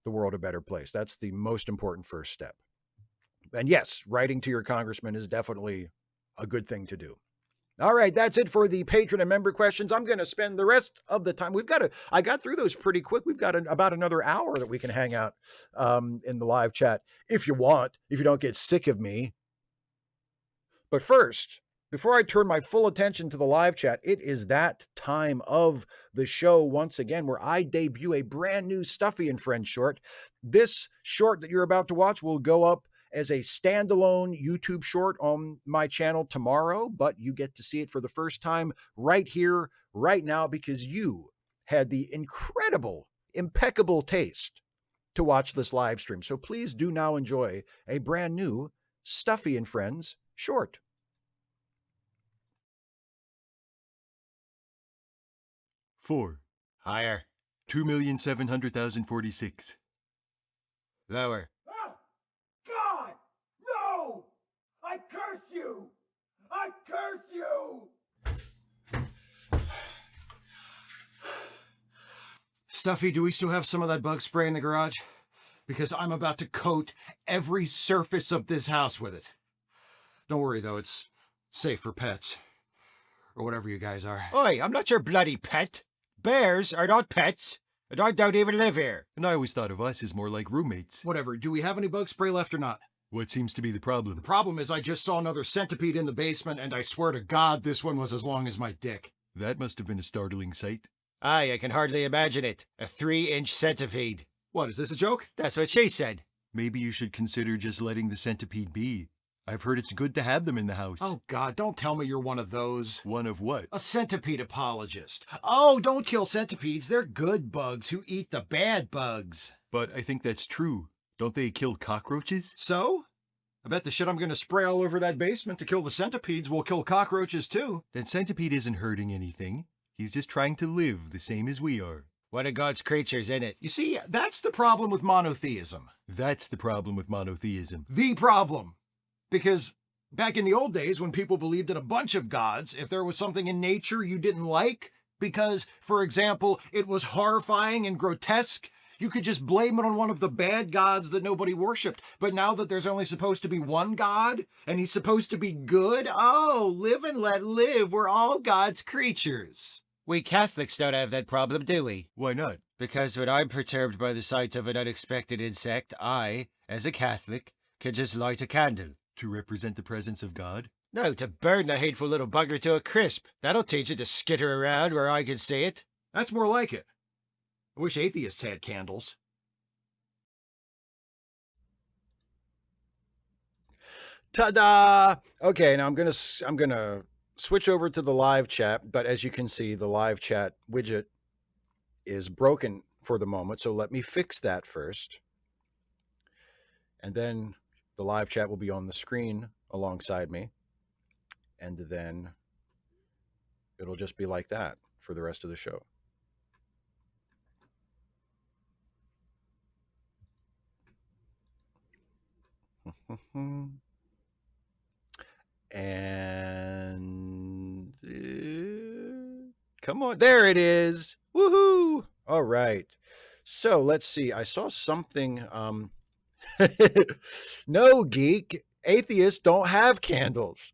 the world a better place. That's the most important first step. And yes, writing to your congressman is definitely a good thing to do. All right, that's it for the patron and member questions. I'm going to spend the rest of the time. I got through those pretty quick. We've got about another hour that we can hang out in the live chat if you want, if you don't get sick of me. But first, before I turn my full attention to the live chat, it is that time of the show once again where I debut a brand new Stuffy and Friends short. This short that you're about to watch will go up as a standalone YouTube short on my channel tomorrow, but you get to see it for the first time right here, right now, because you had the incredible, impeccable taste to watch this live stream. So please do now enjoy a brand new Stuffy and Friends short. Four. Higher. 2,700,046. Lower. Ah! God! No! I curse you! I curse you! Stuffy, do we still have some of that bug spray in the garage? Because I'm about to coat every surface of this house with it. Don't worry, though. It's safe for pets. Or whatever you guys are. Oi, I'm not your bloody pet. Bears are not pets, and I don't even live here. And I always thought of us as more like roommates. Whatever. Do we have any bug spray left or not? What seems to be the problem? The problem is I just saw another centipede in the basement, and I swear to God this one was as long as my dick. That must have been a startling sight. Aye, I can hardly imagine it. A 3-inch centipede. What, is this a joke? That's what she said. Maybe you should consider just letting the centipede be. I've heard it's good to have them in the house. Oh, God, don't tell me you're one of those. One of what? A centipede apologist. Oh, don't kill centipedes. They're good bugs who eat the bad bugs. But I think that's true. Don't they kill cockroaches? So? I bet the shit I'm going to spray all over that basement to kill the centipedes will kill cockroaches too. That centipede isn't hurting anything. He's just trying to live the same as we are. One of God's creatures, innit? You see, that's the problem with monotheism. That's the problem with monotheism. The problem. Because back in the old days when people believed in a bunch of gods, if there was something in nature you didn't like, because, for example, it was horrifying and grotesque, you could just blame it on one of the bad gods that nobody worshipped. But now that there's only supposed to be one God, and he's supposed to be good, oh, live and let live, we're all God's creatures. We Catholics don't have that problem, do we? Why not? Because when I'm perturbed by the sight of an unexpected insect, I, as a Catholic, can just light a candle. To represent the presence of God? No, to burn the hateful little bugger to a crisp. That'll teach it to skitter around where I can see it. That's more like it. I wish atheists had candles. Ta-da! Okay, now I'm gonna switch over to the live chat, but as you can see, the live chat widget is broken for the moment, so let me fix that first. And then the live chat will be on the screen alongside me. And then it'll just be like that for the rest of the show. And come on, there it is. Woohoo! All right. So let's see. I saw something. No, geek. Atheists don't have candles.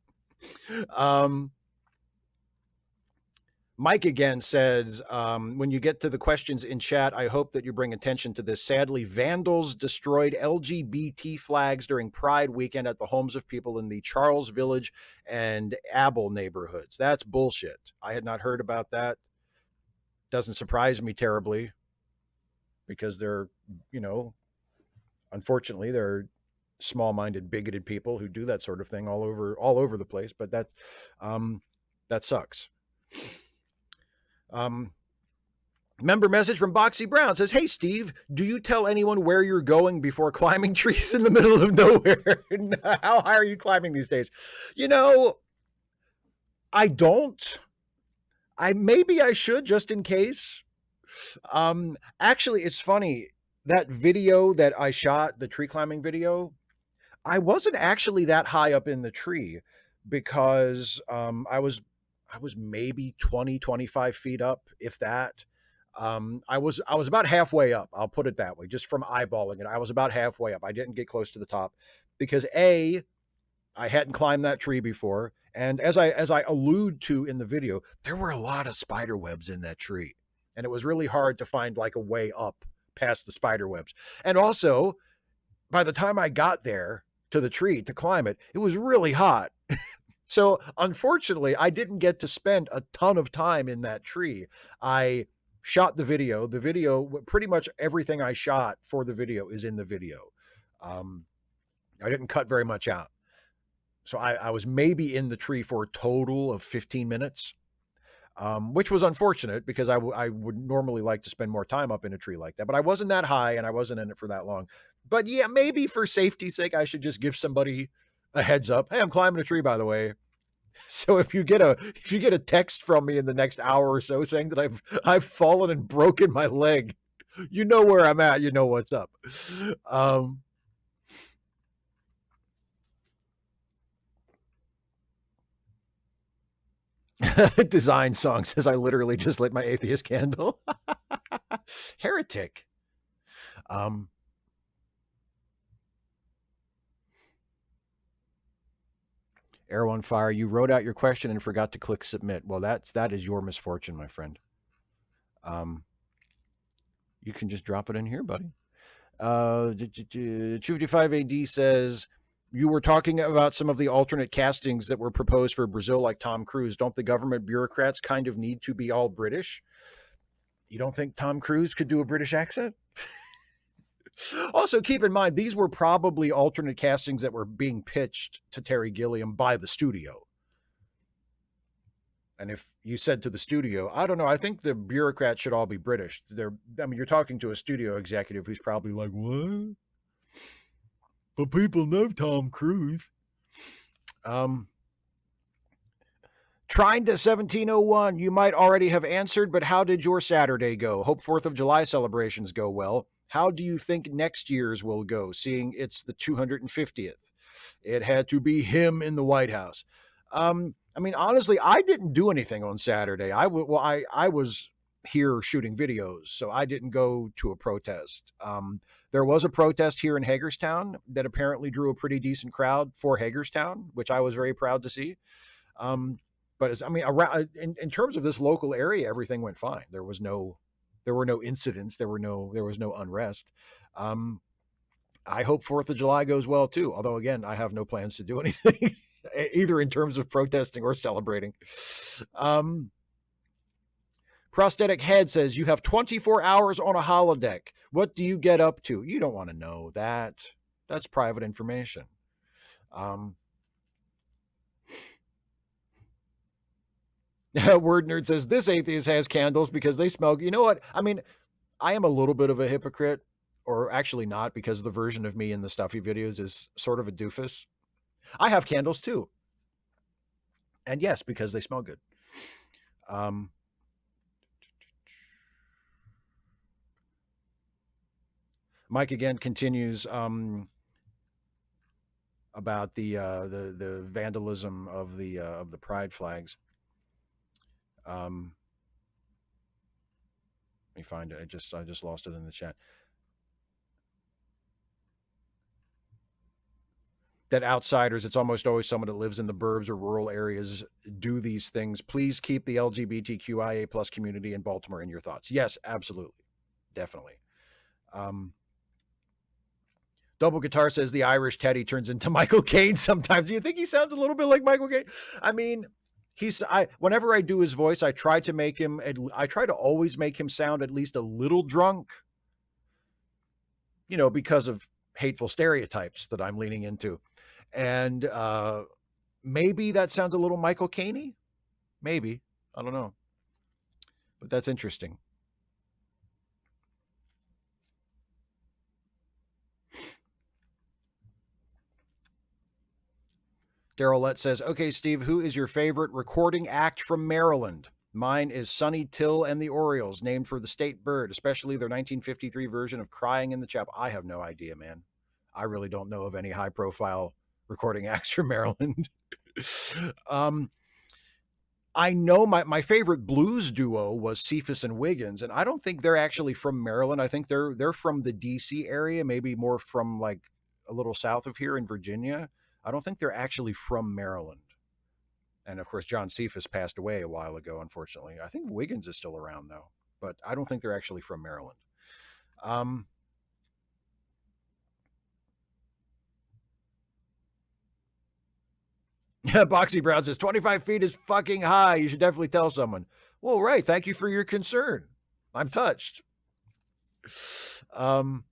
Mike again says, when you get to the questions in chat, I hope that you bring attention to this. Sadly, vandals destroyed LGBT flags during Pride weekend at the homes of people in the Charles Village and Abel neighborhoods. That's bullshit. I had not heard about that. Doesn't surprise me terribly because they're, unfortunately, there are small-minded, bigoted people who do that sort of thing all over the place. But that sucks. Member message from Boxy Brown says, "Hey Steve, do you tell anyone where you're going before climbing trees in the middle of nowhere?" How high are you climbing these days? I don't. maybe I should, just in case. Actually, it's funny, that video that I shot, the tree climbing video, I wasn't actually that high up in the tree because I was maybe 20, 25 feet up, if that. I was about halfway up. I'll put it that way, just from eyeballing it. I was about halfway up. I didn't get close to the top because I hadn't climbed that tree before, and as I allude to in the video, there were a lot of spider webs in that tree, and it was really hard to find like a way up past the spider webs. And also, by the time I got there to the tree to climb it, it was really hot. So unfortunately, I didn't get to spend a ton of time in that tree. I shot the video. The video, pretty much everything I shot for the video is in the video. I didn't cut very much out. So I was maybe in the tree for a total of 15 minutes, which was unfortunate because I would normally like to spend more time up in a tree like that. But I wasn't that high and I wasn't in it for that long. But yeah, maybe for safety's sake, I should just give somebody a heads up. Hey, I'm climbing a tree, by the way. So if you get a text from me in the next hour or so saying that I've fallen and broken my leg, you know where I'm at. You know what's up. Design song says I literally just lit my atheist candle. Heretic. Arrow on Fire, you wrote out your question and forgot to click submit. Well, that is your misfortune, my friend. You can just drop it in here, buddy. 255 AD says, you were talking about some of the alternate castings that were proposed for Brazil, like Tom Cruise. Don't the government bureaucrats kind of need to be all British? You don't think Tom Cruise could do a British accent? Also, keep in mind, these were probably alternate castings that were being pitched to Terry Gilliam by the studio. And if you said to the studio, I don't know, I think the bureaucrats should all be British. You're talking to a studio executive who's probably like, what? But people know Tom Cruise. Trying to 1701, you might already have answered, but how did your Saturday go? Hope 4th of July celebrations go well. How do you think next year's will go, seeing it's the 250th? It had to be him in the White House. Honestly, I didn't do anything on Saturday. I was here shooting videos, so I didn't go to a protest. There was a protest here in Hagerstown that apparently drew a pretty decent crowd for Hagerstown, which I was very proud to see. But around in terms of this local area, everything went fine. There were no incidents. There was no unrest. I hope 4th of July goes well too. Although again, I have no plans to do anything either in terms of protesting or celebrating. Prosthetic Head says you have 24 hours on a holodeck. What do you get up to? You don't want to know that. That's private information. Word Nerd says this atheist has candles because they smell. You know what? I am a little bit of a hypocrite, or actually not, because the version of me in the stuffy videos is sort of a doofus. I have candles too. And yes, because they smell good. Mike again continues about the vandalism of the pride flags. Let me find it. I just lost it in the chat. That outsiders, it's almost always someone that lives in the burbs or rural areas, do these things. Please keep the LGBTQIA plus community in Baltimore in your thoughts. Yes, absolutely. Definitely. Double Guitar says the Irish Teddy turns into Michael Caine sometimes. Do you think he sounds a little bit like Michael Caine? Whenever I do his voice, I try to always make him sound at least a little drunk, because of hateful stereotypes that I'm leaning into. And maybe that sounds a little Michael Caine-y. Maybe. I don't know. But that's interesting. Daryl Lett says, okay, Steve, who is your favorite recording act from Maryland? Mine is Sonny Till and the Orioles, named for the state bird, especially their 1953 version of Crying in the Chapel. I have no idea, man. I really don't know of any high-profile recording acts from Maryland. I know my favorite blues duo was Cephas and Wiggins, and I don't think they're actually from Maryland. I think they're from the DC area, maybe more from like a little south of here in Virginia. I don't think they're actually from Maryland. And of course, John Cephas passed away a while ago, unfortunately. I think Wiggins is still around though, but I don't think they're actually from Maryland. Boxy Brown says 25 feet is fucking high. You should definitely tell someone. Well, right. Thank you for your concern. I'm touched. Oh,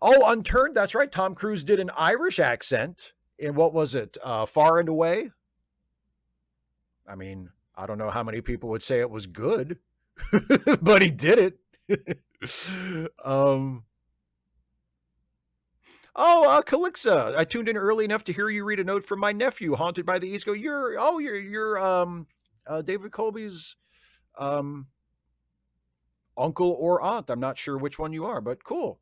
Unturned. That's right. Tom Cruise did an Irish accent in what was it? Far and Away. I mean, I don't know how many people would say it was good, but he did it. Oh, Calixa, I tuned in early enough to hear you read a note from my nephew, haunted by the East Coast. You're David Colby's uncle or aunt. I'm not sure which one you are, but cool.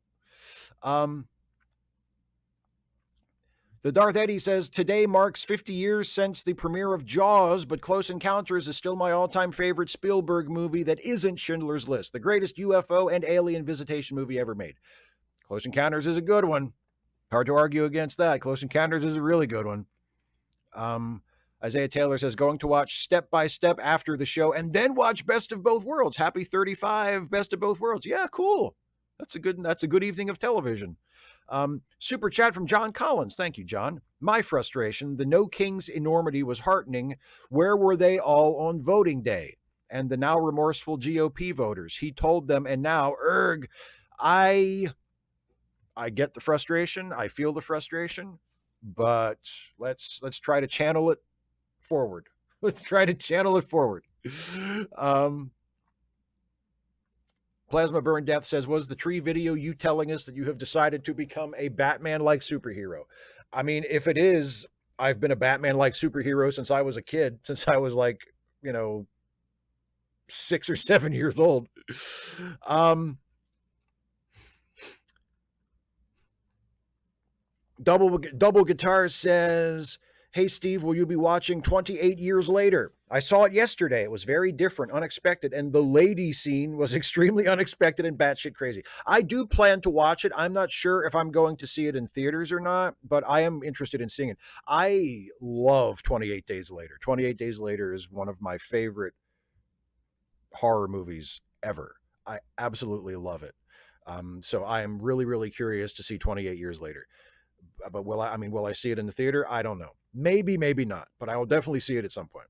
The Darth Eddie says, today marks 50 years since the premiere of Jaws, but Close Encounters is still my all-time favorite Spielberg movie that isn't Schindler's List, the greatest UFO and alien visitation movie ever made. Close Encounters is a good one. Hard to argue against that. Close Encounters is a really good one. Isaiah Taylor says, going to watch Step by Step after the show and then watch Best of Both Worlds. Happy 35, Best of Both Worlds. Yeah, cool. That's a good evening of television. Super chat from John Collins. Thank you, John. My frustration, the No King's enormity was heartening. Where were they all on voting day? And the now remorseful GOP voters. He told them, and now, I get the frustration. I feel the frustration, but let's try to channel it forward. Let's try to channel it forward. Plasma Burn Death says, was the tree video you telling us that you have decided to become a Batman-like superhero? I mean, if it is, I've been a Batman-like superhero since I was a kid, since I was like, 6 or 7 years old. Double Guitar says, hey, Steve, will you be watching 28 Years Later? I saw it yesterday. It was very different, unexpected, and the lady scene was extremely unexpected and batshit crazy. I do plan to watch it. I'm not sure if I'm going to see it in theaters or not, but I am interested in seeing it. I love 28 Days Later. 28 Days Later is one of my favorite horror movies ever. I absolutely love it. So I am really, really curious to see 28 Years Later. But will I see it in the theater? I don't know. Maybe, maybe not, but I will definitely see it at some point.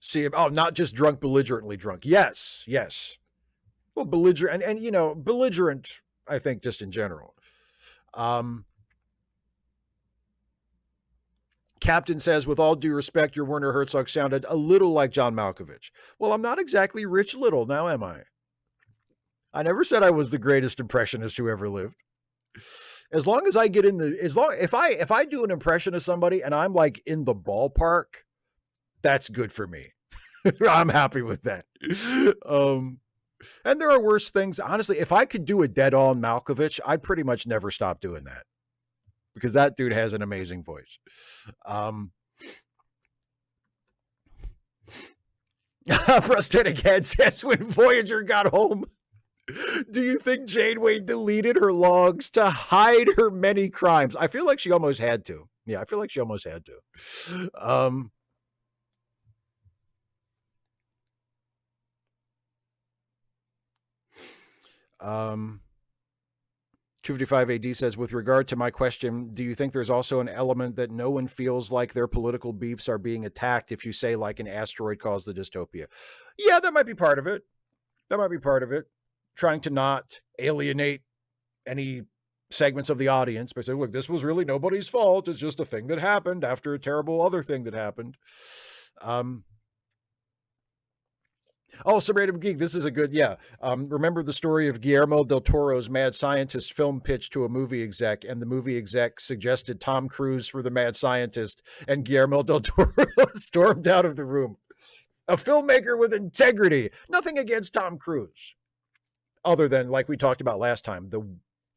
See him. Oh, not just drunk, belligerently drunk. Yes. Well, belligerent and belligerent, I think, just in general. Captain says, with all due respect, your Werner Herzog sounded a little like John Malkovich. Well, I'm not exactly Rich Little now, am I? I never said I was the greatest impressionist who ever lived. As long as I get if I do an impression of somebody and I'm like in the ballpark, that's good for me. I'm happy with that. And there are worse things. Honestly, if I could do a dead on Malkovich, I'd pretty much never stop doing that, because that dude has an amazing voice. Prosthetic head says, when Voyager got home, do you think Janeway deleted her logs to hide her many crimes? I feel like she almost had to. Yeah, I feel like she almost had to. 255 AD says, with regard to my question, do you think there's also an element that no one feels like their political beefs are being attacked if you say like an asteroid caused the dystopia? Yeah, that might be part of it. Trying to not alienate any segments of the audience by saying, look, this was really nobody's fault. It's just a thing that happened after a terrible other thing that happened. Oh, some random geek. This is a good, yeah. Remember the story of Guillermo del Toro's Mad Scientist film pitch to a movie exec, and the movie exec suggested Tom Cruise for the Mad Scientist, and Guillermo del Toro stormed out of the room. A filmmaker with integrity. Nothing against Tom Cruise, other than, like we talked about last time, the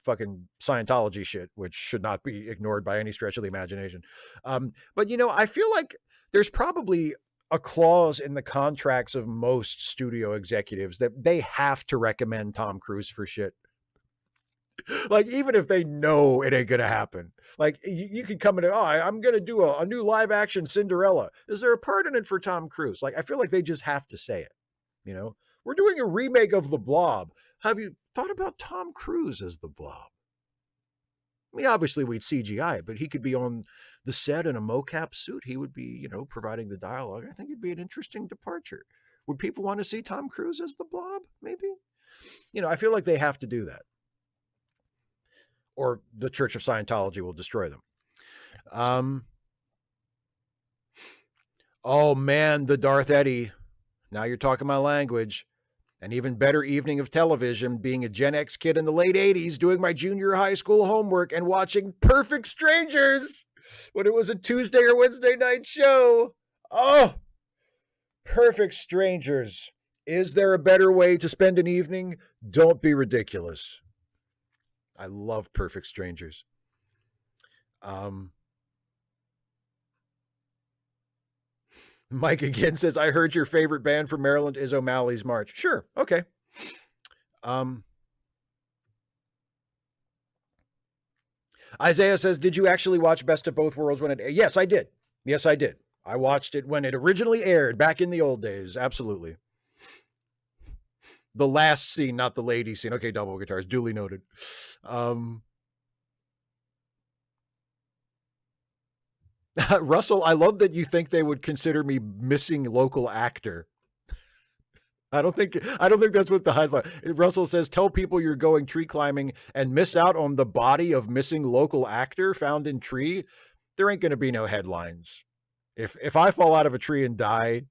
fucking Scientology shit, which should not be ignored by any stretch of the imagination. But, I feel like there's probably a clause in the contracts of most studio executives that they have to recommend Tom Cruise for shit. Like, even if they know it ain't gonna happen. Like, you could come in and, I'm gonna do a new live action Cinderella. Is there a part in it for Tom Cruise? Like, I feel like they just have to say it. We're doing a remake of The Blob. Have you thought about Tom Cruise as the Blob? I mean, obviously we'd CGI it, but he could be on the set in a mocap suit. He would be, providing the dialogue. I think it'd be an interesting departure. Would people want to see Tom Cruise as the Blob? Maybe. I feel like they have to do that, or the Church of Scientology will destroy them. Oh man, the Darth Eddie. Now you're talking my language. An even better evening of television, being a Gen X kid in the late 80s, doing my junior high school homework and watching Perfect Strangers when it was a Tuesday or Wednesday night show. Oh, Perfect Strangers. Is there a better way to spend an evening? Don't be ridiculous. I love Perfect Strangers. Mike again says, I heard your favorite band from Maryland is O'Malley's March. Sure. Okay. Isaiah says, did you actually watch Best of Both Worlds when it aired? Yes, I did. Yes, I did. I watched it when it originally aired back in the old days. Absolutely. The last scene, not the lady scene. Okay, double guitars, duly noted. Russell, I love that you think they would consider me missing local actor. I don't think that's what the headline. Russell says, tell people you're going tree climbing and miss out on the body of missing local actor found in tree. There ain't going to be no headlines. If I fall out of a tree and die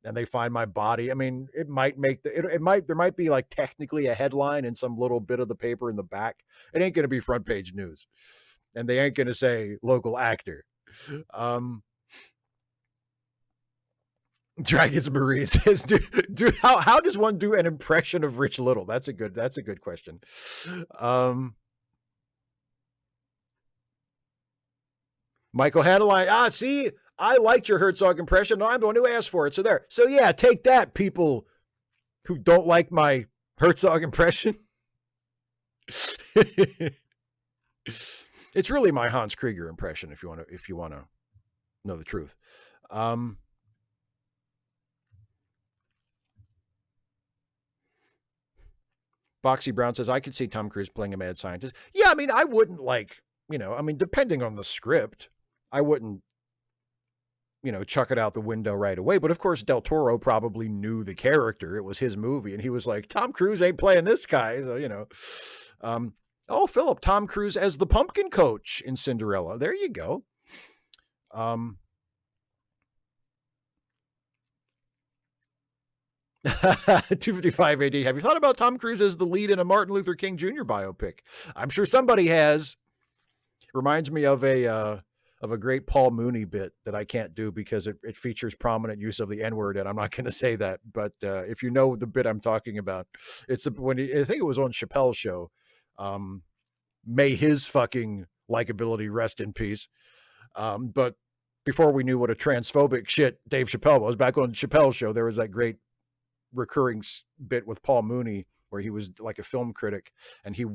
and they find my body, I mean, it might make there might be like technically a headline in some little bit of the paper in the back. It ain't going to be front page news, and they ain't going to say local actor. Dragons Marie says, dude, how does one do an impression of Rich Little? That's a good question. Michael Hadeline, see, I liked your Herzog impression. No, I'm the one who asked for it. So there. So yeah, take that, people who don't like my Herzog impression. It's really my Hans Krieger impression, if you want to know the truth. Boxy Brown says, I could see Tom Cruise playing a mad scientist. Yeah, I mean, I wouldn't depending on the script, I wouldn't, chuck it out the window right away. But of course, Del Toro probably knew the character. It was his movie. And he was like, Tom Cruise ain't playing this guy. So, oh, Philip, Tom Cruise as the pumpkin coach in Cinderella. There you go. 255 AD. Have you thought about Tom Cruise as the lead in a Martin Luther King Jr. biopic? I'm sure somebody has. Reminds me of a great Paul Mooney bit that I can't do because it features prominent use of the N-word, and I'm not going to say that. But if you know the bit I'm talking about, it's when I think it was on Chappelle's show. May his fucking likability rest in peace. But before we knew what a transphobic shit Dave Chappelle was, back on Chappelle's show, there was that great recurring bit with Paul Mooney where he was like a film critic, and he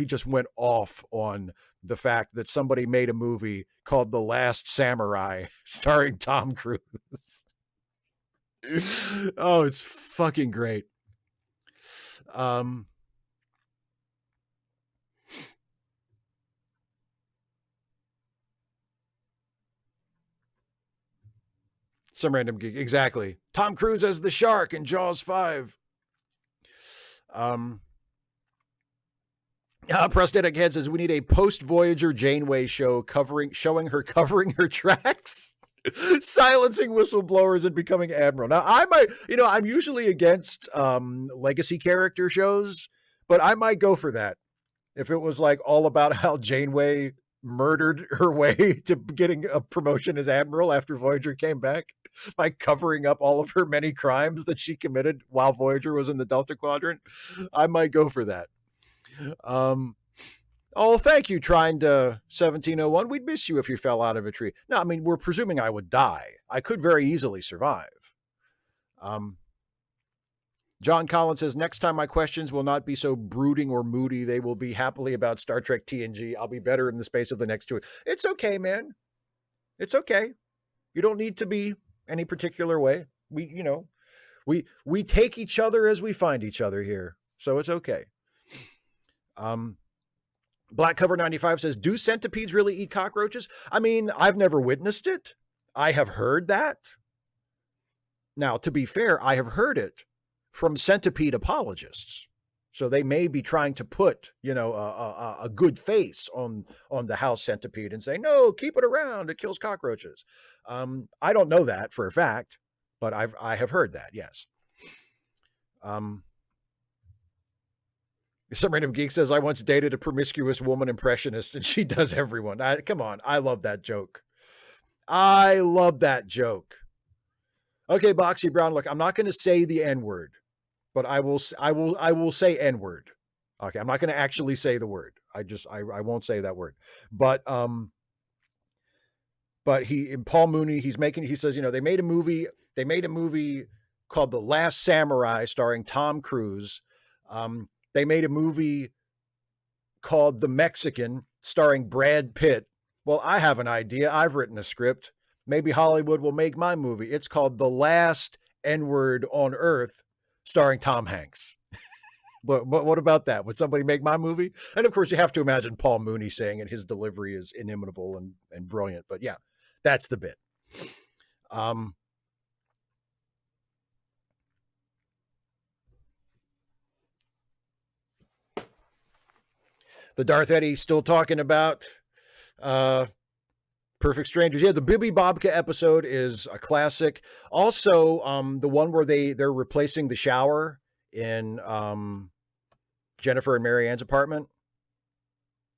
just went off on the fact that somebody made a movie called The Last Samurai starring Tom Cruise. Oh, it's fucking great. Some random geek. Exactly. Tom Cruise as the shark in Jaws 5. Prosthetic Head says we need a post-Voyager Janeway show showing her covering her tracks. Silencing whistleblowers and becoming admiral. Now, I might, I'm usually against legacy character shows, but I might go for that if it was like all about how Janeway murdered her way to getting a promotion as admiral after Voyager came back by covering up all of her many crimes that she committed while Voyager was in the Delta Quadrant. I might go for that. Oh, thank you, trying to 1701. We'd miss you if you fell out of a tree. No, I mean, we're presuming I would die. I could very easily survive. John Collins says, next time my questions will not be so brooding or moody. They will be happily about Star Trek TNG. I'll be better in the space of the next 2 weeks. It's okay, man. It's okay. You don't need to be any particular way. We take each other as we find each other here. So it's okay. Black Cover 95 says, do centipedes really eat cockroaches? I mean, I've never witnessed it. I have heard that. Now, to be fair, I have heard it from centipede apologists. So they may be trying to put, a good face on the house centipede and say, no, keep it around. It kills cockroaches. I don't know that for a fact, but I have heard that, yes. Some random geek says, I once dated a promiscuous woman impressionist and she does everyone. Come on. I love that joke. I love that joke. Okay, Boxy Brown, look, I'm not going to say the N-word, but I will say N-word. Okay, I'm not going to actually say the word. I won't say that word. But Paul Mooney, he says, they made a movie called The Last Samurai starring Tom Cruise. They made a movie called The Mexican starring Brad Pitt. Well, I have an idea. I've written a script. Maybe Hollywood will make my movie. It's called The Last N-Word on Earth starring Tom Hanks. But what about that? Would somebody make my movie? And of course, you have to imagine Paul Mooney saying it. His delivery is inimitable and brilliant. But yeah, that's the bit. The Darth Eddie still talking about Perfect Strangers. Yeah, the Bibby Bobka episode is a classic. Also, the one where they're replacing the shower in Jennifer and Marianne's apartment.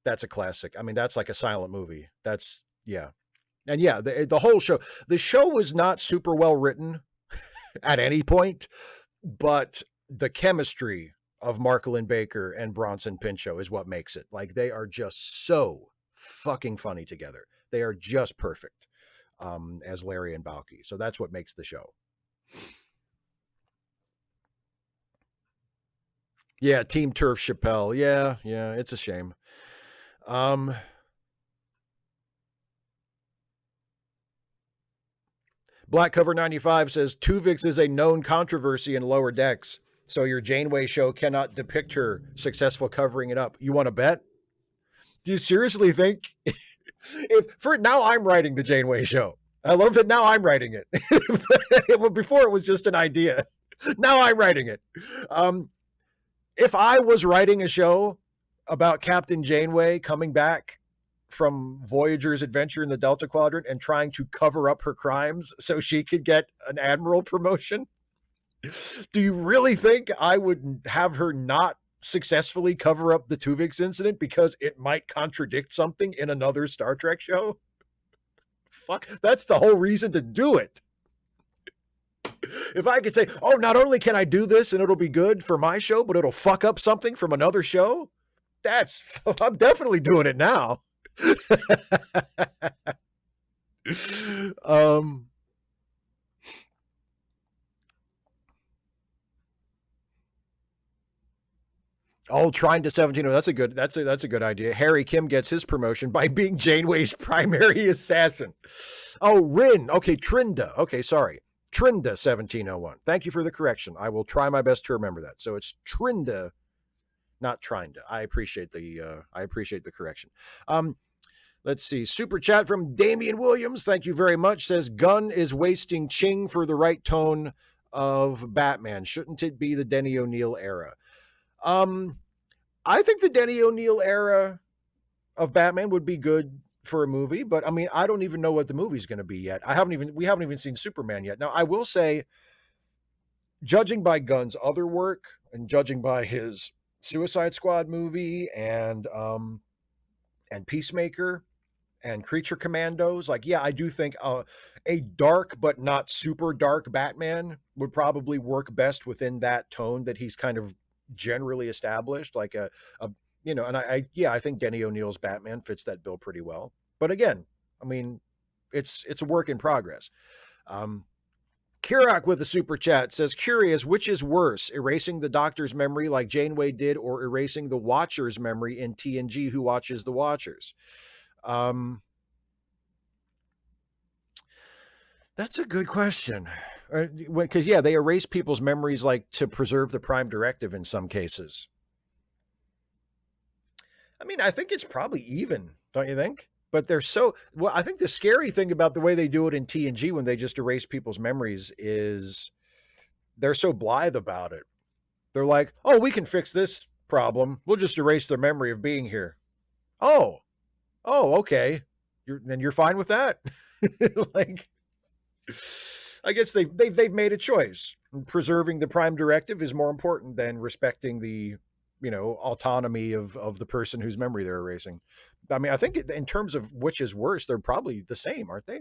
That's a classic. I mean, that's like a silent movie. That's, yeah. And yeah, the whole show. The show was not super well written at any point, but the chemistry of Marcolin Baker and Bronson Pinchot is what makes it. Like, they are just so fucking funny together. They are just perfect as Larry and Balky. So that's what makes the show. Yeah, Team Turf Chappelle. Yeah, it's a shame. Black Cover 95 says Tuvix is a known controversy in Lower Decks, so your Janeway show cannot depict her successful covering it up. You want to bet? Do you seriously think now I'm writing the Janeway show. I love that now I'm writing it. Before it was just an idea. Now I'm writing it. If I was writing a show about Captain Janeway coming back from Voyager's adventure in the Delta Quadrant and trying to cover up her crimes so she could get an admiral promotion, do you really think I would have her not successfully cover up the Tuvix incident because it might contradict something in another Star Trek show? Fuck, that's the whole reason to do it. If I could say, oh, not only can I do this and it'll be good for my show, but it'll fuck up something from another show, I'm definitely doing it now. Trying to 17. That's a good idea. Harry Kim gets his promotion by being Janeway's primary assassin. Oh, Rin. Okay, Trinda. Okay, sorry. Trinda 1701. Thank you for the correction. I will try my best to remember that. So it's Trinda, not Trinda. I appreciate the correction. Let's see. Super chat from Damian Williams. Thank you very much. Says Gunn is wasting Ching for the right tone of Batman. Shouldn't it be the Denny O'Neil era? I think the Denny O'Neil era of Batman would be good for a movie, but I mean, I don't even know what the movie's going to be yet. We haven't even seen Superman yet. Now, I will say, judging by Gunn's other work and judging by his Suicide Squad movie and Peacemaker and Creature Commandos, like, yeah, I do think a dark but not super dark Batman would probably work best within that tone that he's kind of generally established, like a and I think Denny O'Neil's Batman fits that bill pretty well. But again, I mean, it's a work in progress. Kirak with a super chat says, curious, which is worse, erasing the Doctor's memory like Janeway did, or erasing the Watcher's memory in TNG, who watches the Watchers? That's a good question. Because, yeah, they erase people's memories like to preserve the Prime Directive in some cases. I mean, I think it's probably even, don't you think? But they're so, well, I think the scary thing about the way they do it in TNG when they just erase people's memories is they're so blithe about it. They're like, oh, we can fix this problem. We'll just erase their memory of being here. Oh, okay. Then you're fine with that? Like, I guess they've made a choice. Preserving the Prime Directive is more important than respecting the, autonomy of the person whose memory they're erasing. I mean, I think in terms of which is worse, they're probably the same, aren't they?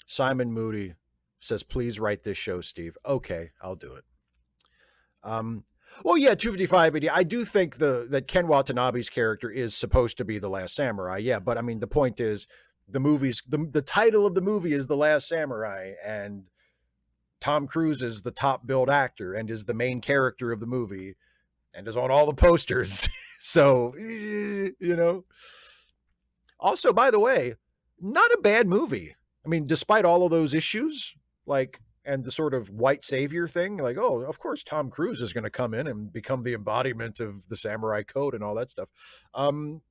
Simon Moody says, please write this show, Steve. Okay, I'll do it. Well, yeah, 255 AD. I do think that Ken Watanabe's character is supposed to be the Last Samurai. Yeah, but I mean, the point is, the title of the movie is The Last Samurai, and Tom Cruise is the top billed actor and is the main character of the movie and is on all the posters. So, Also, by the way, not a bad movie. I mean, despite all of those issues, and the sort of white savior thing, like, oh, of course, Tom Cruise is going to come in and become the embodiment of the samurai code and all that stuff.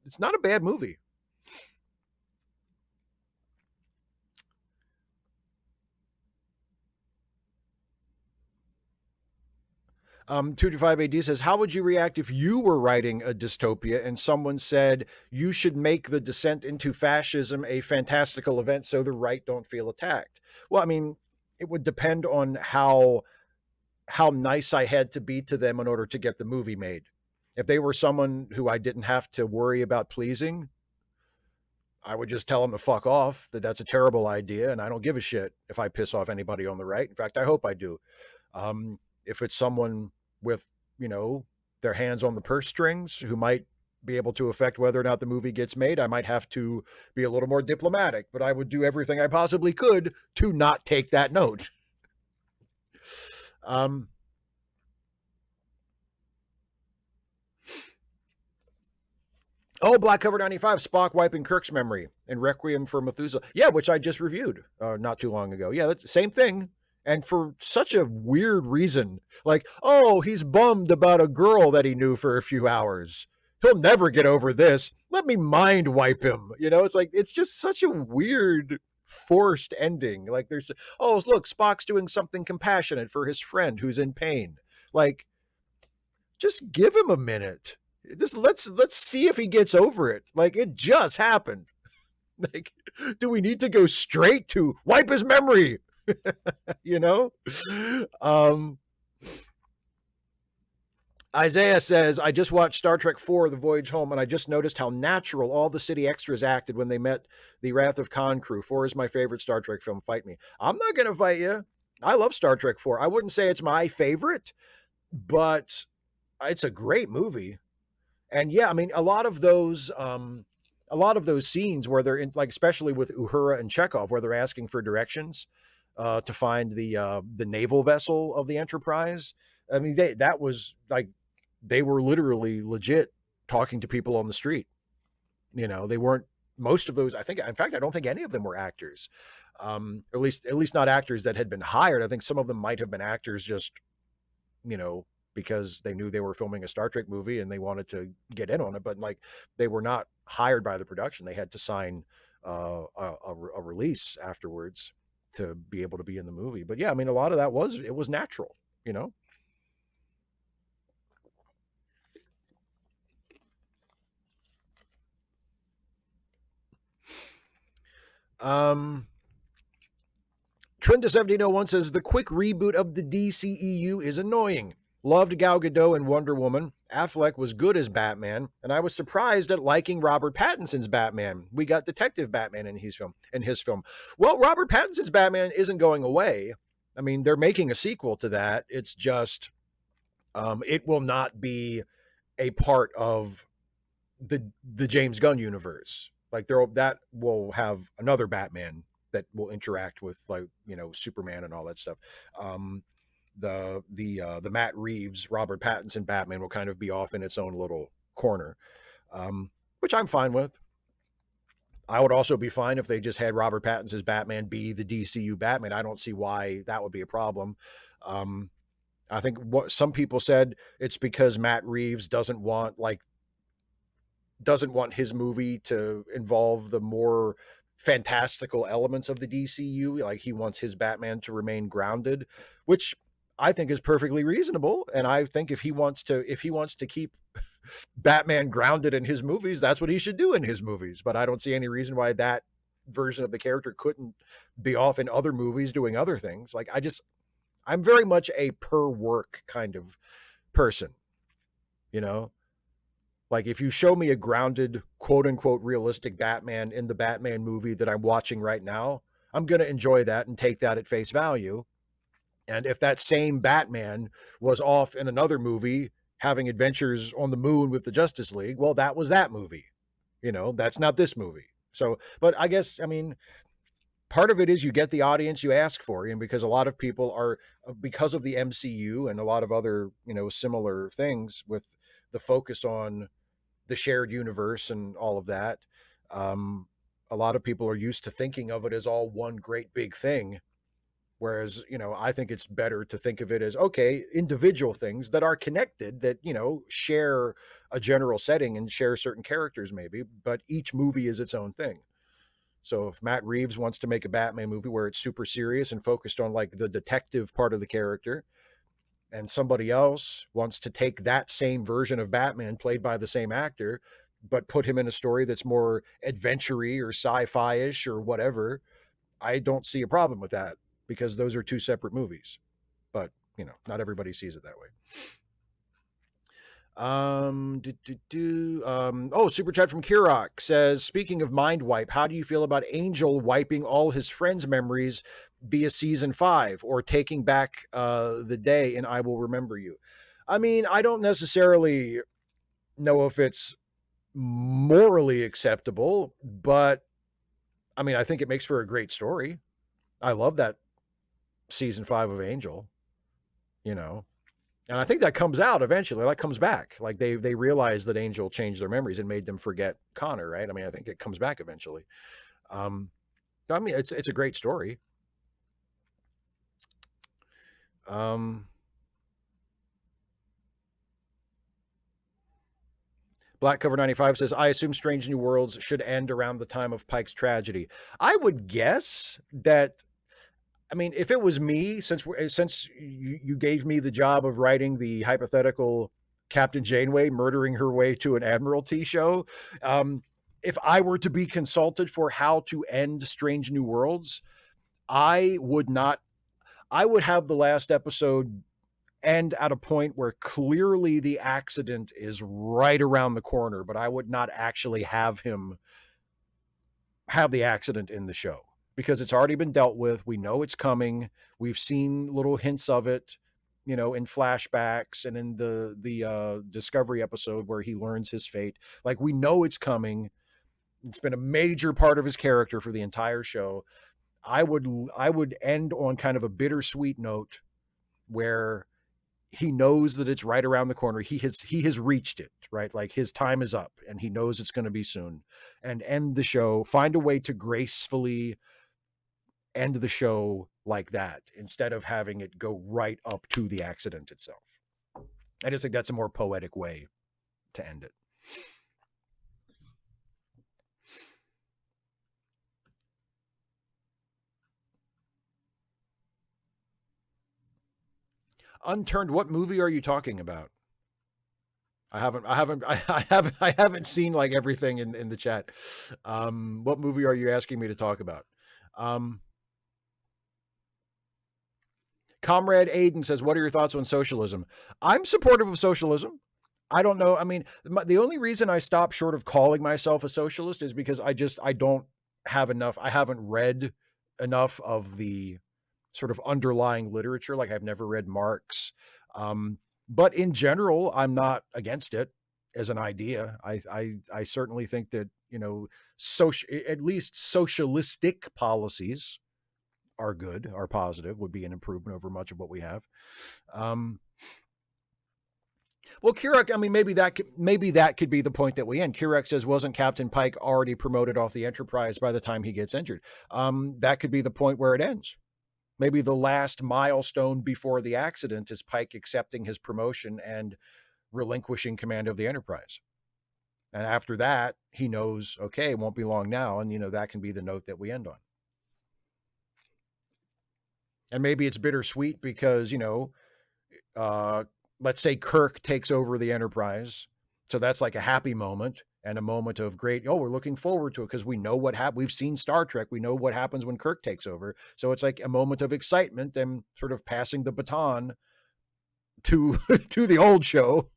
It's not a bad movie. 225 AD says, how would you react if you were writing a dystopia and someone said you should make the descent into fascism a fantastical event so the right don't feel attacked? Well, I mean, it would depend on how nice I had to be to them in order to get the movie made. If they were someone who I didn't have to worry about pleasing, I would just tell them to fuck off, that's a terrible idea, and I don't give a shit if I piss off anybody on the right. In fact, I hope I do. If it's someone with, their hands on the purse strings who might be able to affect whether or not the movie gets made, I might have to be a little more diplomatic, but I would do everything I possibly could to not take that note. Oh, Black Cover 95, Spock wiping Kirk's memory in Requiem for Methuselah. Yeah, which I just reviewed not too long ago. Yeah, that's the same thing. And for such a weird reason. Like, oh, he's bummed about a girl that he knew for a few hours. He'll never get over this. Let me mind wipe him. It's like, it's just such a weird, forced ending. Like, there's, oh, look, Spock's doing something compassionate for his friend who's in pain. Like, just give him a minute. Just let's see if he gets over it. Like, it just happened. Like, do we need to go straight to wipe his memory? Isaiah says, I just watched Star Trek IV, The Voyage Home, and I just noticed how natural all the city extras acted when they met the Wrath of Khan crew. 4 is my favorite Star Trek film. Fight me. I'm not going to fight you. I love Star Trek IV. I wouldn't say it's my favorite, but it's a great movie. And yeah, I mean, a lot of those scenes where they're in, like, especially with Uhura and Chekhov, where they're asking for directions to find the naval vessel of the Enterprise. I mean, that was like, they were literally legit talking to people on the street. They weren't, most of those, I think, in fact, I don't think any of them were actors. At least not actors that had been hired. I think some of them might have been actors just, because they knew they were filming a Star Trek movie and they wanted to get in on it, but like, they were not hired by the production. They had to sign a release afterwards to be able to be in the movie. But yeah, I mean, a lot of that was natural, Trenda1701 says the quick reboot of the DCEU is annoying. Loved Gal Gadot in Wonder Woman. Affleck was good as Batman, and I was surprised at liking Robert Pattinson's Batman. We got Detective Batman in his film. Well, Robert Pattinson's Batman isn't going away. I mean, they're making a sequel to that. It's just it will not be a part of the James Gunn universe. Like that will have another Batman that will interact with, like, you know, Superman and all that stuff. The Matt Reeves, Robert Pattinson Batman will kind of be off in its own little corner, which I'm fine with. I would also be fine if they just had Robert Pattinson's Batman be the DCU Batman. I don't see why that would be a problem. I think what some people said, it's because Matt Reeves doesn't want his movie to involve the more fantastical elements of the DCU. Like, he wants his Batman to remain grounded, which I think is perfectly reasonable. And I think if he wants to keep Batman grounded in his movies, that's what he should do in his movies. But I don't see any reason why that version of the character couldn't be off in other movies doing other things. Like, I'm very much a per work kind of person, you know? Like, if you show me a grounded, quote unquote, realistic Batman in the Batman movie that I'm watching right now, I'm going to enjoy that and take that at face value. And if that same Batman was off in another movie having adventures on the moon with the Justice League, well, that was that movie. You know, that's not this movie. So, but I guess, I mean, part of it is you get the audience you ask for, and because a lot of people are, because of the MCU and a lot of other, you know, similar things with the focus on the shared universe and all of that. A lot of people are used to thinking of it as all one great big thing. Whereas, you know, I think it's better to think of it as, okay, individual things that are connected, that, you know, share a general setting and share certain characters maybe, but each movie is its own thing. So if Matt Reeves wants to make a Batman movie where it's super serious and focused on like the detective part of the character, and somebody else wants to take that same version of Batman played by the same actor, but put him in a story that's more adventure-y or sci-fi-ish or whatever, I don't see a problem with that, because those are two separate movies. But, you know, not everybody sees it that way. Super chat from Kirok says, speaking of mind wipe, how do you feel about Angel wiping all his friends' memories via season 5, or taking back the day and I Will Remember You? I mean, I don't necessarily know if it's morally acceptable, but I mean, I think it makes for a great story. I love that season 5 of Angel, you know. And I think that comes out eventually. That comes back. Like they realize that Angel changed their memories and made them forget Connor, right? I mean, I think it comes back eventually. I mean, it's a great story. Black Cover 95 says, I assume Strange New Worlds should end around the time of Pike's tragedy. I would guess that, I mean, if it was me, since you gave me the job of writing the hypothetical Captain Janeway murdering her way to an Admiralty show, if I were to be consulted for how to end Strange New Worlds, I would have the last episode end at a point where clearly the accident is right around the corner, but I would not actually have him have the accident in the show, because it's already been dealt with. We know it's coming. We've seen little hints of it, you know, in flashbacks and in the Discovery episode where he learns his fate. Like, we know it's coming. It's been a major part of his character for the entire show. I would end on kind of a bittersweet note where he knows that it's right around the corner. He has reached it, right? Like, his time is up and he knows it's going to be soon, and end the show, find a way to gracefully end the show like that, instead of having it go right up to the accident itself. I just think that's a more poetic way to end it. Unturned, what movie are you talking about? I haven't seen like everything in the chat. What movie are you asking me to talk about? Comrade Aiden says, what are your thoughts on socialism? I'm supportive of socialism. I don't know. I mean, the only reason I stopped short of calling myself a socialist is because I don't have enough. I haven't read enough of the sort of underlying literature. Like I've never read Marx. But in general, I'm not against it as an idea. I certainly think that, you know, at least socialistic policies are good, are positive, would be an improvement over much of what we have. Well, Kirek, I mean, maybe that could be the point that we end. Kirek says, wasn't Captain Pike already promoted off the Enterprise by the time he gets injured? That could be the point where it ends. Maybe the last milestone before the accident is Pike accepting his promotion and relinquishing command of the Enterprise. And after that, he knows, okay, it won't be long now. And, you know, that can be the note that we end on. And maybe it's bittersweet because, you know, let's say Kirk takes over the Enterprise. So that's like a happy moment and a moment of great, oh, we're looking forward to it because we know what happened. We've seen Star Trek. We know what happens when Kirk takes over. So it's like a moment of excitement and sort of passing the baton to to the old show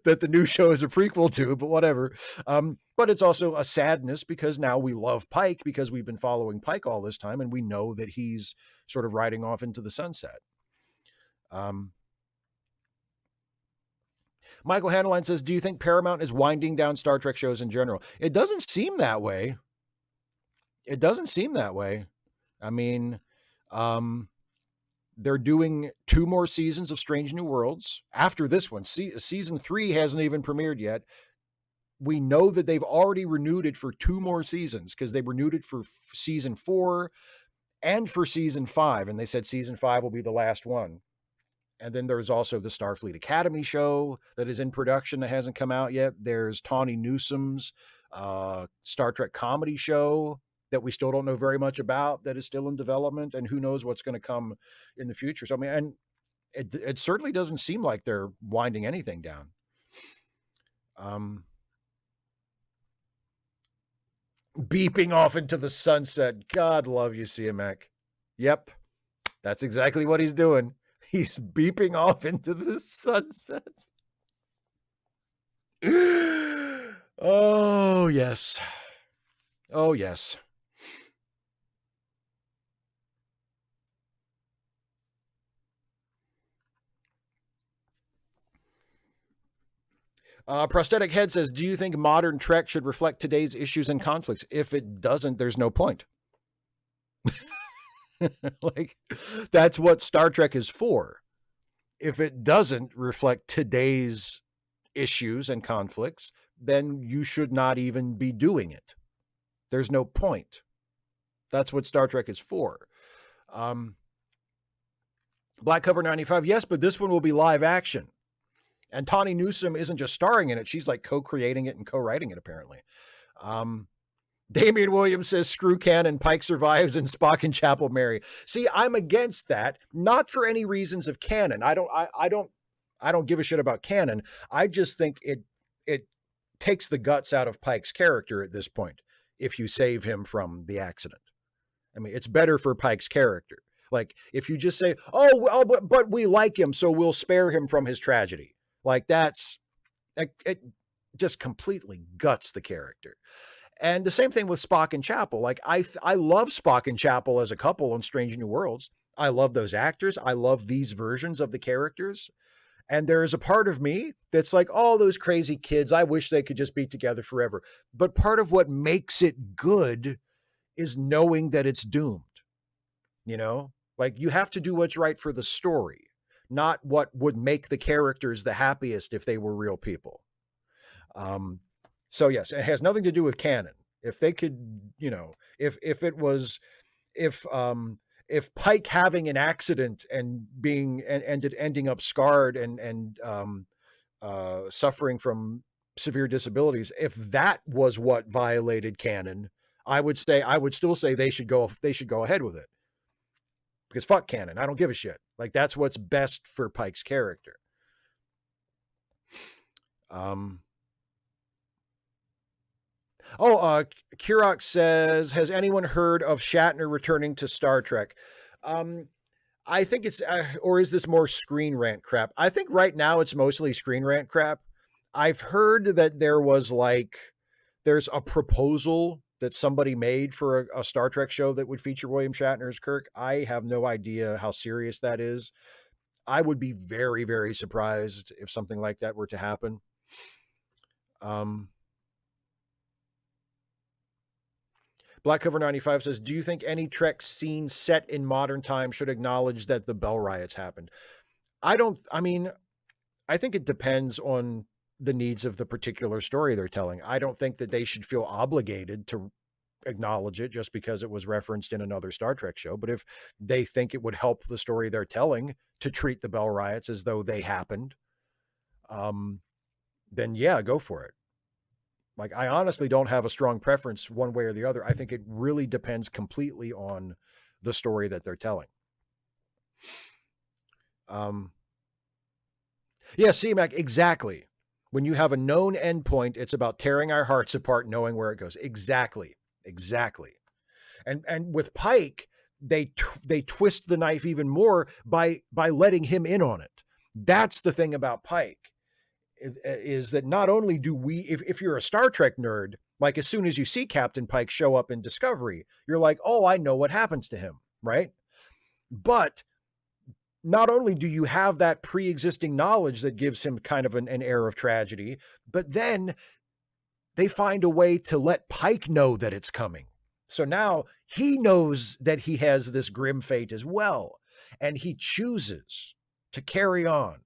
that the new show is a prequel to, but whatever. But it's also a sadness because now we love Pike because we've been following Pike all this time and we know that he's sort of riding off into the sunset. Michael Handeline says, do you think Paramount is winding down Star Trek shows in general? It doesn't seem that way. It doesn't seem that way. I mean, they're doing 2 more seasons of Strange New Worlds after this one. Season 3 hasn't even premiered yet. We know that they've already renewed it for 2 more seasons because they renewed it for season 4 and for season 5. And they said season 5 will be the last one. And then there's also the Starfleet Academy show that is in production that hasn't come out yet. There's Tawny Newsom's Star Trek comedy show that we still don't know very much about that is still in development. And who knows what's going to come in the future. So, I mean, and it certainly doesn't seem like they're winding anything down. Beeping off into the sunset. God love you, CMAC. Yep. That's exactly what he's doing. He's beeping off into the sunset. Oh, yes. Oh, yes. Prosthetic Head says, do you think modern Trek should reflect today's issues and conflicts? If it doesn't, there's no point. Like, that's what Star Trek is for. If it doesn't reflect today's issues and conflicts, then you should not even be doing it. There's no point. That's what Star Trek is for. Black Cover 95, yes, but this one will be live action. And Tawny Newsom isn't just starring in it. She's like co-creating it and co-writing it, apparently. Damian Williams says, screw canon, Pike survives and Spock and Chapel marry. See, I'm against that, not for any reasons of canon. I don't give a shit about canon. I just think it takes the guts out of Pike's character at this point if you save him from the accident. I mean, it's better for Pike's character. Like, if you just say, oh, well, but we like him, so we'll spare him from his tragedy. Like, it just completely guts the character. And the same thing with Spock and Chapel. Like, I love Spock and Chapel as a couple on Strange New Worlds. I love those actors. I love these versions of the characters. And there is a part of me that's like, oh, those crazy kids, I wish they could just be together forever. But part of what makes it good is knowing that it's doomed. You know, like, you have to do what's right for the story, not what would make the characters the happiest if they were real people. So yes, it has nothing to do with canon. If they could, you know, if Pike having an accident and ending up scarred and suffering from severe disabilities, if that was what violated canon, I would still say they should go ahead with it. Because fuck canon, I don't give a shit. Like, that's what's best for Pike's character. Kirok says, has anyone heard of Shatner returning to Star Trek? I think it's, or is this more Screen Rant crap? I think right now it's mostly Screen Rant crap. I've heard that there's a proposal that somebody made for a Star Trek show that would feature William Shatner as Kirk. I have no idea how serious that is. I would be very, very surprised if something like that were to happen. Black Cover 95 says, do you think any Trek scene set in modern times should acknowledge that the Bell riots happened? I think it depends on the needs of the particular story they're telling. I don't think that they should feel obligated to acknowledge it just because it was referenced in another Star Trek show. But if they think it would help the story they're telling to treat the Bell riots as though they happened, then yeah, go for it. Like, I honestly don't have a strong preference one way or the other. I think it really depends completely on the story that they're telling. Yeah, C-Mac, exactly. When you have a known endpoint, it's about tearing our hearts apart, knowing where it goes. Exactly. And with Pike, they twist the knife even more by letting him in on it. That's the thing about Pike, is that not only do we, if you're a Star Trek nerd, like as soon as you see Captain Pike show up in Discovery, you're like, oh, I know what happens to him, right? But not only do you have that pre-existing knowledge that gives him kind of an air of tragedy, but then they find a way to let Pike know that it's coming. So now he knows that he has this grim fate as well, and he chooses to carry on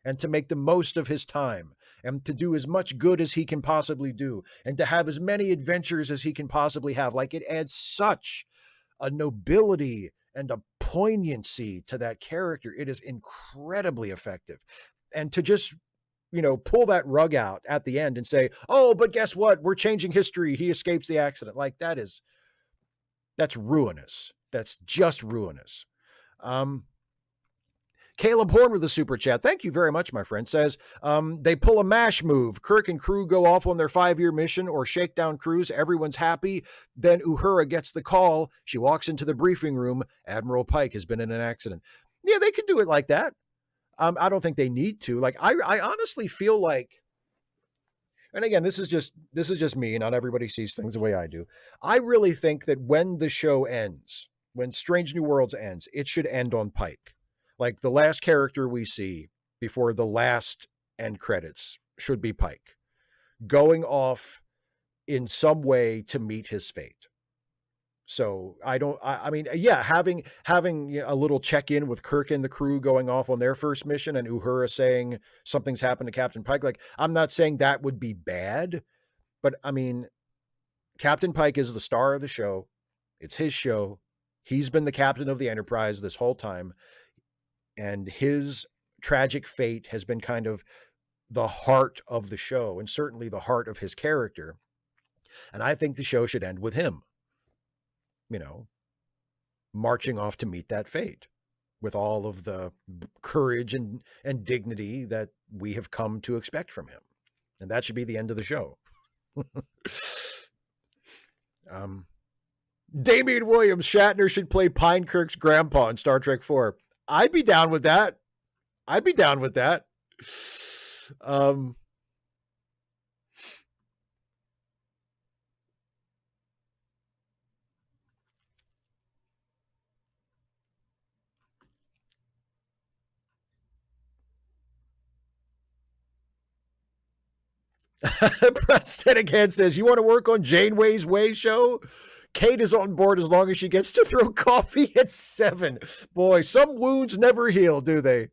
and to make the most of his time and to do as much good as he can possibly do and to have as many adventures as he can possibly have. Like, it adds such a nobility and a poignancy to that character. It is incredibly effective. And to just, pull that rug out at the end and say, oh, but guess what? We're changing history. He escapes the accident. Like, that's ruinous. That's just ruinous. Caleb Horn with a super chat. Thank you very much, my friend. Says, they pull a MASH move. Kirk and crew go off on their 5-year mission or shakedown cruise. Everyone's happy. Then Uhura gets the call. She walks into the briefing room. Admiral Pike has been in an accident. Yeah, they could do it like that. I don't think they need to. Like, I honestly feel like, and again, this is just me. Not everybody sees things the way I do. I really think that when the show ends, when Strange New Worlds ends, it should end on Pike. Like, the last character we see before the last end credits should be Pike, going off in some way to meet his fate. So I mean, having a little check-in with Kirk and the crew going off on their first mission and Uhura saying something's happened to Captain Pike. Like, I'm not saying that would be bad, but I mean, Captain Pike is the star of the show. It's his show. He's been the captain of the Enterprise this whole time. And his tragic fate has been kind of the heart of the show and certainly the heart of his character. And I think the show should end with him, marching off to meet that fate with all of the courage and dignity that we have come to expect from him. And that should be the end of the show. Damian Williams, Shatner should play Pinekirk's grandpa in Star Trek 4. I'd be down with that. Prosthetic Head says, you want to work on Janeway's Way show? Kate is on board as long as she gets to throw coffee at 7. Boy, some wounds never heal, do they?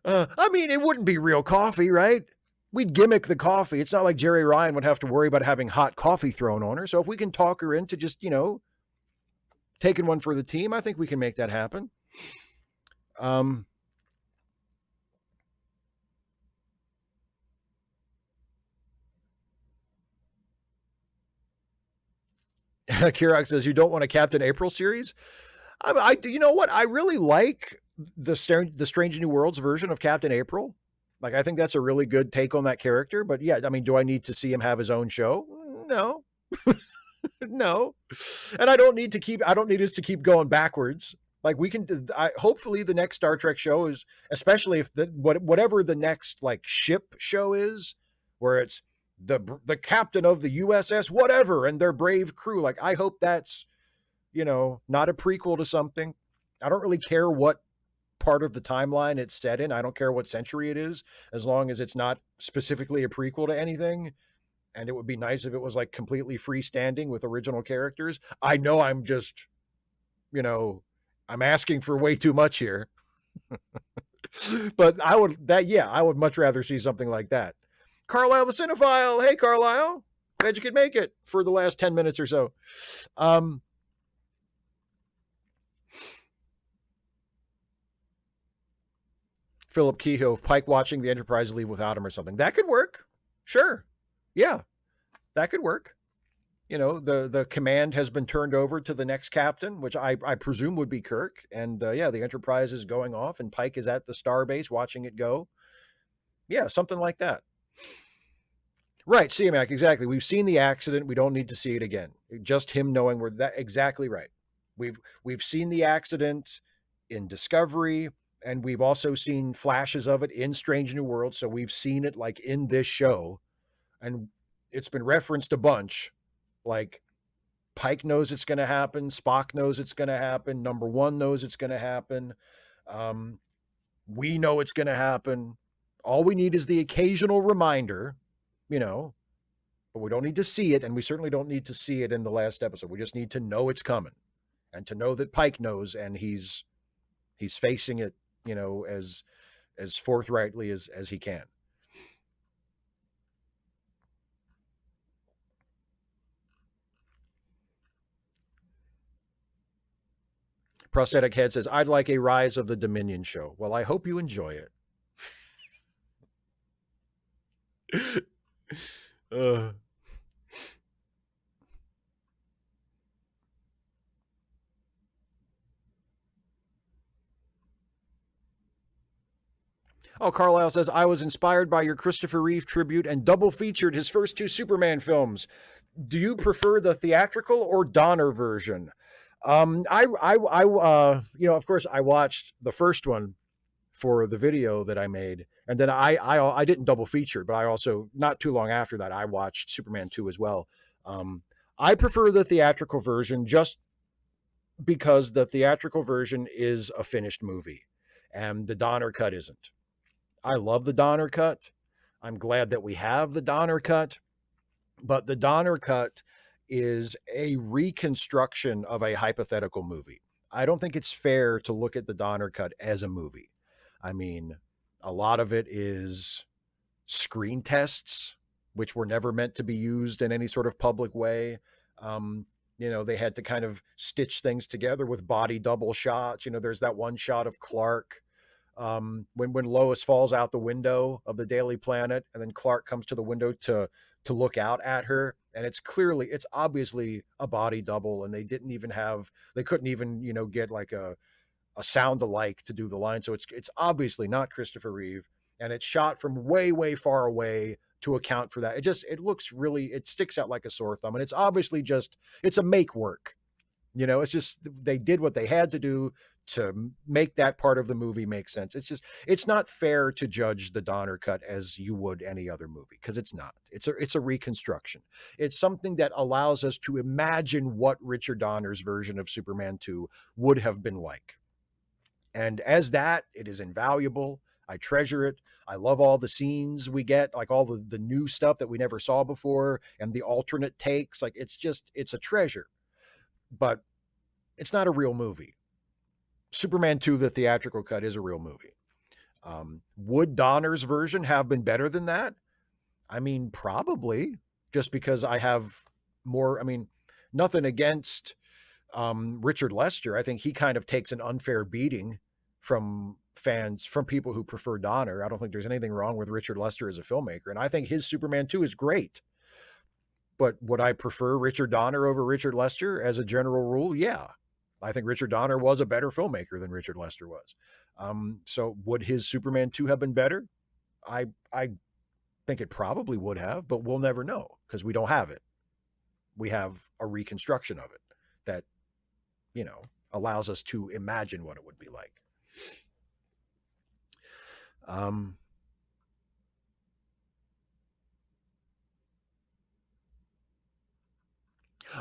I mean, it wouldn't be real coffee, right? We'd gimmick the coffee. It's not like Jerry Ryan would have to worry about having hot coffee thrown on her. So if we can talk her into just, taking one for the team, I think we can make that happen. Kirok says, you don't want a Captain April series? You know what? I really like the Strange New Worlds version of Captain April. Like, I think that's a really good take on that character. But yeah, I mean, do I need to see him have his own show? No, no. And I don't need us to keep going backwards. Like, we can, hopefully the next Star Trek show is, especially if whatever the next like ship show is, where it's the captain of the USS whatever and their brave crew. Like, I hope that's, not a prequel to something. I don't really care what part of the timeline it's set in. I don't care what century it is, as long as it's not specifically a prequel to anything. And it would be nice if it was like completely freestanding with original characters. I know I'm just, I'm asking for way too much here. But I would much rather see something like that. Carlisle the Cinephile. Hey, Carlisle. Glad you could make it for the last 10 minutes or so. Philip Kehoe, Pike watching the Enterprise leave without him or something. That could work. Sure. Yeah, that could work. The command has been turned over to the next captain, which I presume would be Kirk. And yeah, the Enterprise is going off and Pike is at the starbase watching it go. Yeah, something like that. Right, CMAC, exactly. We've seen the accident. We don't need to see it again. Just him knowing we're that exactly right. We've seen the accident in Discovery, and we've also seen flashes of it in Strange New Worlds. So we've seen it like in this show, and it's been referenced a bunch. Like, Pike knows it's going to happen. Spock knows it's going to happen. Number One knows it's going to happen. We know it's going to happen. All we need is the occasional reminder, but we don't need to see it. And we certainly don't need to see it in the last episode. We just need to know it's coming and to know that Pike knows, and he's facing it, as forthrightly as he can. Prosthetic Head says, I'd like a Rise of the Dominion show. Well, I hope you enjoy it. Oh, Carlisle says, I was inspired by your Christopher Reeve tribute and double featured his first two Superman films. Do you prefer the theatrical or Donner version? Of course, I watched the first one for the video that I made, and then I didn't double feature, but I also, not too long after that, I watched Superman 2 as well. I prefer the theatrical version just because the theatrical version is a finished movie, and the Donner cut isn't. I love the Donner cut. I'm glad that we have the Donner cut, but the Donner cut is a reconstruction of a hypothetical movie. I don't think it's fair to look at the Donner cut as a movie. I mean, a lot of it is screen tests, which were never meant to be used in any sort of public way. They had to kind of stitch things together with body double shots. There's that one shot of Clark when Lois falls out the window of the Daily Planet, and then Clark comes to the window to look out at her, and it's obviously a body double, and they couldn't even get like a sound alike to do the line, so it's obviously not Christopher Reeve, and it's shot from way, way far away to account for that. It sticks out like a sore thumb, and it's obviously it's a make work. It's just they did what they had to do to make that part of the movie make sense. It's not fair to judge the Donner cut as you would any other movie, because it's not. It's a reconstruction. It's something that allows us to imagine what Richard Donner's version of Superman 2 would have been like. And as that, it is invaluable. I treasure it. I love all the scenes we get, like all the new stuff that we never saw before, and the alternate takes. Like, it's a treasure. But it's not a real movie. Superman 2, the theatrical cut, is a real movie. Would Donner's version have been better than that? I mean, probably, just because I have more. I mean, nothing against Richard Lester. I think he kind of takes an unfair beating from people who prefer Donner. I don't think there's anything wrong with Richard Lester as a filmmaker, and I think his Superman 2 is great. But would I prefer Richard Donner over Richard Lester as a general rule? Yeah. I think Richard Donner was a better filmmaker than Richard Lester was. So would his Superman 2 have been better? I think it probably would have, but we'll never know because we don't have it. We have a reconstruction of it that, allows us to imagine what it would be like.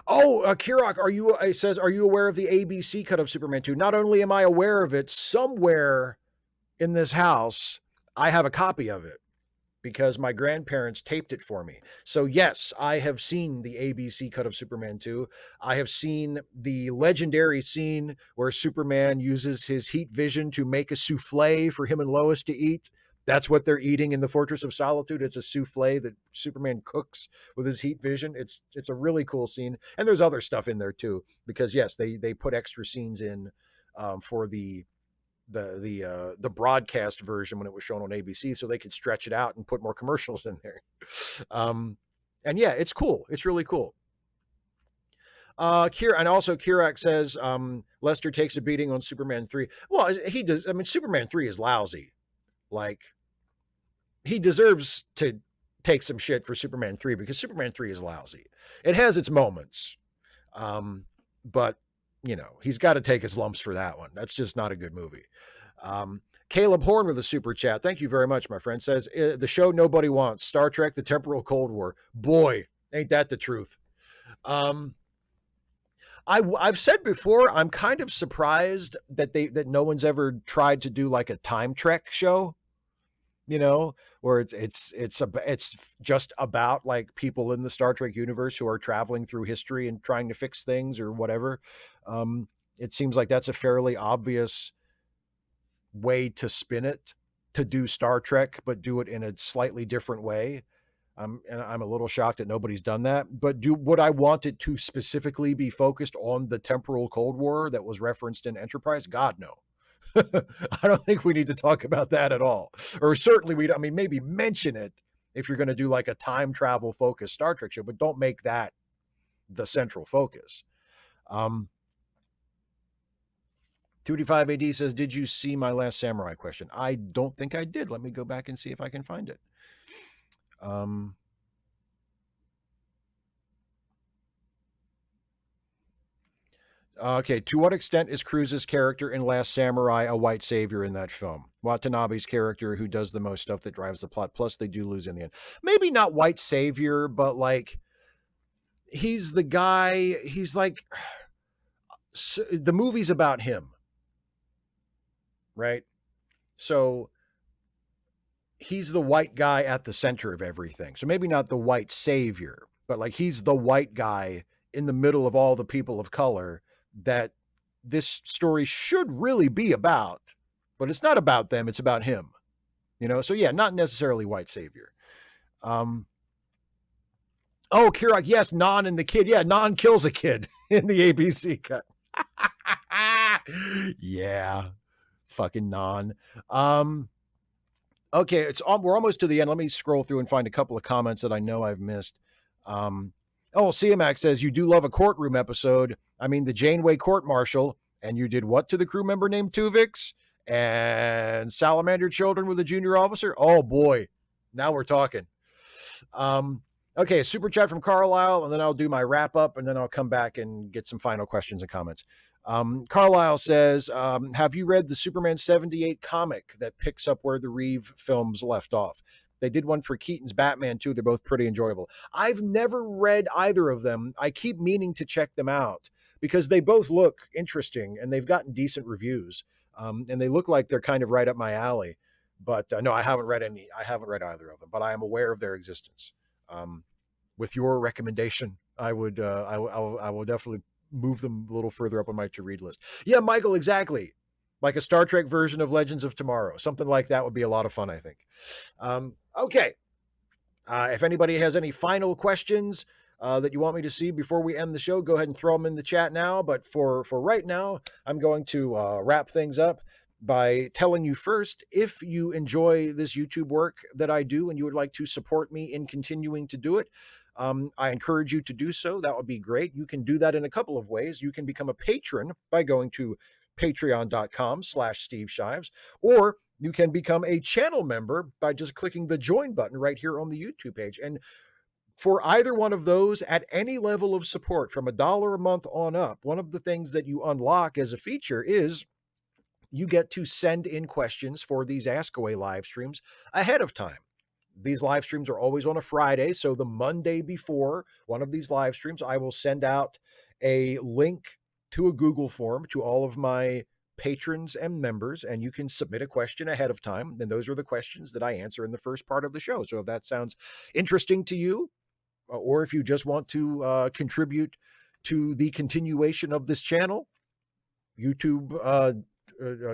Kirok, it says, are you aware of the ABC cut of Superman 2? Not only am I aware of it, somewhere in this house, I have a copy of it because my grandparents taped it for me. So yes, I have seen the ABC cut of Superman 2. I have seen the legendary scene where Superman uses his heat vision to make a souffle for him and Lois to eat. That's what they're eating in the Fortress of Solitude. It's a souffle that Superman cooks with his heat vision. It's a really cool scene. And there's other stuff in there too, because yes, they put extra scenes in for the broadcast version when it was shown on ABC, so they could stretch it out and put more commercials in there. And yeah, it's cool. It's really cool. And also Kirak says Lester takes a beating on Superman 3. Well, he does. I mean, Superman 3 is lousy. Like, he deserves to take some shit for Superman 3 because Superman 3 is lousy. It has its moments. But he's got to take his lumps for that one. That's just not a good movie. Caleb Horn with a super chat. Thank you very much, my friend. Says, the show nobody wants, Star Trek, The Temporal Cold War. Boy, ain't that the truth. I've said before, I'm kind of surprised that no one's ever tried to do like a time trek show, where it's just about like people in the Star Trek universe who are traveling through history and trying to fix things or whatever. It seems like that's a fairly obvious way to spin it, to do Star Trek, but do it in a slightly different way. And I'm a little shocked that nobody's done that. But would I want it to specifically be focused on the temporal Cold War that was referenced in Enterprise? God, no. I don't think we need to talk about that at all. Or certainly maybe mention it if you're going to do like a time travel focused Star Trek show, but don't make that the central focus. 285 AD says, did you see My Last Samurai question? I don't think I did. Let me go back and see if I can find it. Okay, to what extent is Cruz's character in Last Samurai a white savior in that film? Watanabe's character, who does the most stuff that drives the plot, plus they do lose in the end. Maybe not white savior, but like, he's the guy, he's like, the movie's about him, right? So he's the white guy at the center of everything. So maybe not the white savior, but like he's the white guy in the middle of all the people of color that this story should really be about, but it's not about them. It's about him, So yeah, not necessarily white savior. Kirok, yes, Non and the kid. Yeah, Non kills a kid in the ABC cut. Yeah, fucking Non. Okay, we're almost to the end. Let me scroll through and find a couple of comments that I know I've missed. CMAX says, you do love a courtroom episode. I mean, the Janeway court-martial, and you did what to the crew member named Tuvix? And salamander children with a junior officer? Oh, boy. Now we're talking. Okay, super chat from Carlisle, and then I'll do my wrap-up, and then I'll come back and get some final questions and comments. Carlisle says, have you read the Superman 78 comic that picks up where the Reeve films left off? They did one for Keaton's Batman too. They're both pretty enjoyable. I've never read either of them. I keep meaning to check them out because they both look interesting and they've gotten decent reviews. And they look like they're kind of right up my alley. But no, I haven't read either of them, but I am aware of their existence. With your recommendation, I will definitely move them a little further up on my to-read list. Yeah, Michael, exactly. Like a Star Trek version of Legends of Tomorrow. Something like that would be a lot of fun, I think. Okay. If anybody has any final questions that you want me to see before we end the show, go ahead and throw them in the chat now. But for right now, I'm going to wrap things up by telling you first, if you enjoy this YouTube work that I do and you would like to support me in continuing to do it, I encourage you to do so. That would be great. You can do that in a couple of ways. You can become a patron by going to patreon.com/Steve Shives, or you can become a channel member by just clicking the join button right here on the YouTube page. And for either one of those, at any level of support from $1 a month on up, one of the things that you unlock as a feature is you get to send in questions for these Ask Away live streams ahead of time. These live streams are always on a Friday. So the Monday before one of these live streams, I will send out a link to a Google form to all of my patrons and members, and you can submit a question ahead of time. And those are the questions that I answer in the first part of the show. So if that sounds interesting to you, or if you just want to contribute to the continuation of this channel, YouTube,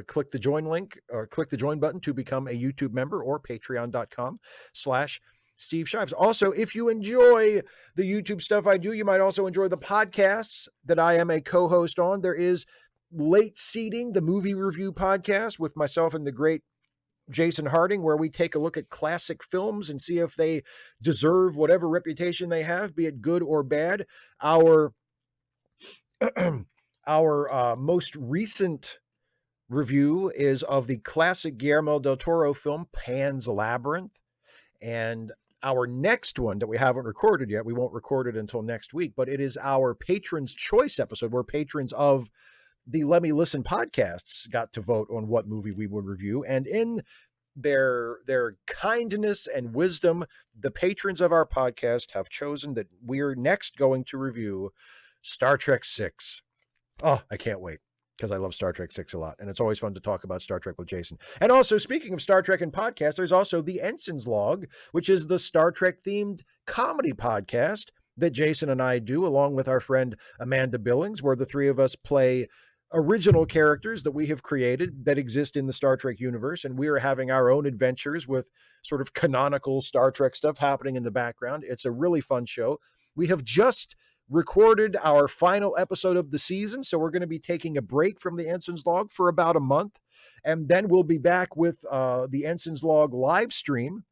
click the join link or click the join button to become a YouTube member, or patreon.com/Steve Shives. Also, if you enjoy the YouTube stuff I do, you might also enjoy the podcasts that I am a co-host on. There is Late Seating, the movie review podcast with myself and the great Jason Harding, where we take a look at classic films and see if they deserve whatever reputation they have, be it good or bad. Our most recent review is of the classic Guillermo del Toro film Pan's Labyrinth, and our next one that we haven't recorded yet, we won't record it until next week, but it is our Patrons Choice episode, where patrons of the Let Me Listen podcasts got to vote on what movie we would review. And in their kindness and wisdom, the patrons of our podcast have chosen that we're next going to review Star Trek VI. Oh, I can't wait, because I love Star Trek VI a lot, and it's always fun to talk about Star Trek with Jason. And also, speaking of Star Trek and podcasts, there's also the Ensign's Log, which is the Star Trek-themed comedy podcast that Jason and I do, along with our friend Amanda Billings, where the three of us play original characters that we have created that exist in the Star Trek universe, and we are having our own adventures with sort of canonical Star Trek stuff happening in the background. It's a really fun show. We have just recorded our final episode of the season, so we're going to be taking a break from the Ensign's Log for about a month, and then we'll be back with the Ensign's Log live stream,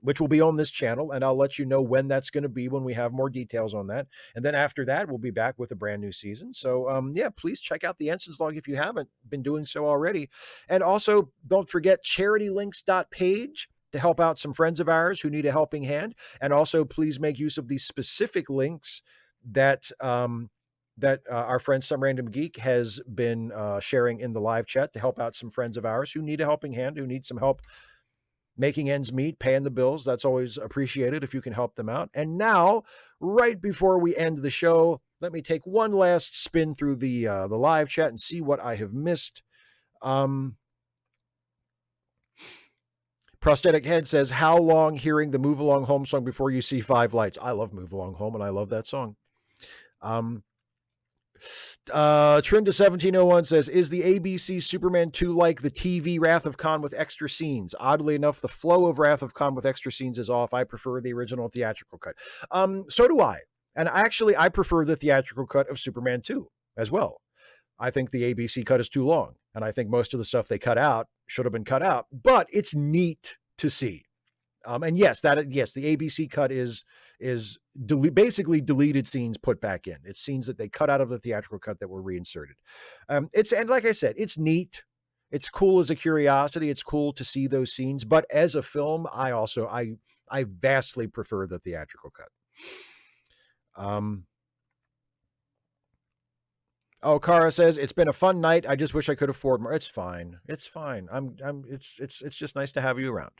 which will be on this channel, and I'll let you know when that's going to be when we have more details on that. And then after that, we'll be back with a brand new season. So, yeah, please check out the Ensign's Log if you haven't been doing so already. And also, don't forget charitylinks.page to help out some friends of ours who need a helping hand. And also, please make use of these specific links that our friend Some Random Geek has been sharing in the live chat to help out some friends of ours who need a helping hand, who need some help making ends meet, paying the bills. That's always appreciated if you can help them out. And now, right before we end the show, let me take one last spin through the live chat and see what I have missed. Prosthetic Head says, how long hearing the Move Along Home song before you see Five Lights? I love Move Along Home, and I love that song. Trim to 1701 says, is the ABC Superman 2 like the TV Wrath of Khan with extra scenes? Oddly enough, the flow of Wrath of Khan with extra scenes is off. I prefer the original theatrical cut. So do I. And actually, I prefer the theatrical cut of Superman 2 as well. I think the ABC cut is too long, and I think most of the stuff they cut out should have been cut out, but it's neat to see. And yes, the ABC cut is basically deleted scenes put back in. It's scenes that they cut out of the theatrical cut that were reinserted. And like I said, it's neat. It's cool as a curiosity. It's cool to see those scenes, but as a film, I vastly prefer the theatrical cut. Oh, Kara says, it's been a fun night. I just wish I could afford more. It's fine. It's fine. It's just nice to have you around.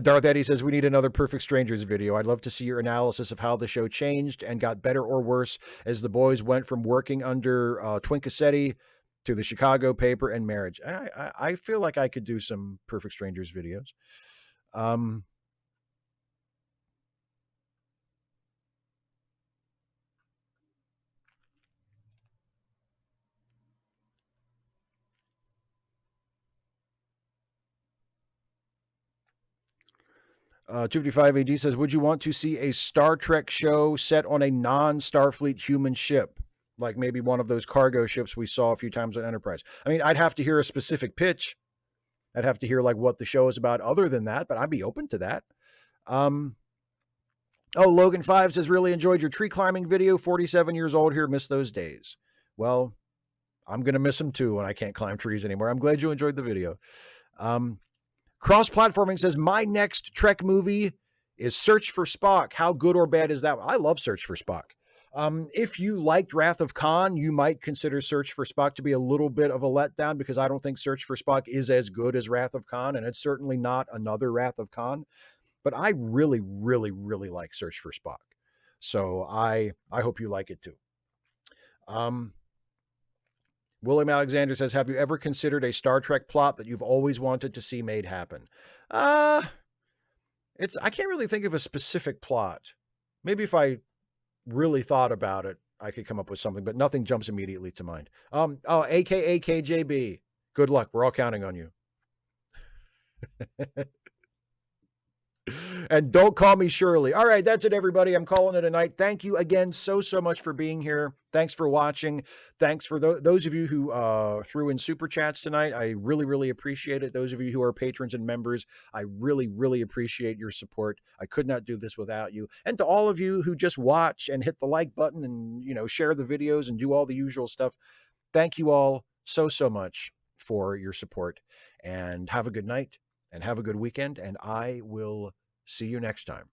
Darth Eddie says, we need another Perfect Strangers video. I'd love to see your analysis of how the show changed and got better or worse as the boys went from working under Twin Cassetti to the Chicago paper and marriage. I feel like I could do some Perfect Strangers videos. 255 AD says, would you want to see a Star Trek show set on a non-Starfleet human ship? Like maybe one of those cargo ships we saw a few times on Enterprise. I mean, I'd have to hear a specific pitch. I'd have to hear like what the show is about other than that, but I'd be open to that. Oh, Logan 5 says, really enjoyed your tree climbing video. 47 years old here. Miss those days. Well, I'm going to miss them too when I can't climb trees anymore. I'm glad you enjoyed the video. Cross-platforming says, my next Trek movie is Search for Spock. How good or bad is that? I love Search for Spock. If you liked Wrath of Khan, you might consider Search for Spock to be a little bit of a letdown, because I don't think Search for Spock is as good as Wrath of Khan, and it's certainly not another Wrath of Khan. But I really, really, really like Search for Spock. So I hope you like it too. William Alexander says, have you ever considered a Star Trek plot that you've always wanted to see made happen? I can't really think of a specific plot. Maybe if I really thought about it, I could come up with something, but nothing jumps immediately to mind. AKA KJB. Good luck. We're all counting on you. And don't call me Shirley. All right, that's it, everybody. I'm calling it a night. Thank you again so much for being here. Thanks for watching. Thanks for those of you who threw in super chats tonight. I really, really appreciate it. Those of you who are patrons and members, I really, really appreciate your support. I could not do this without you. And to all of you who just watch and hit the like button and, share the videos and do all the usual stuff, thank you all so much for your support. And have a good night and have a good weekend. And I will see you next time.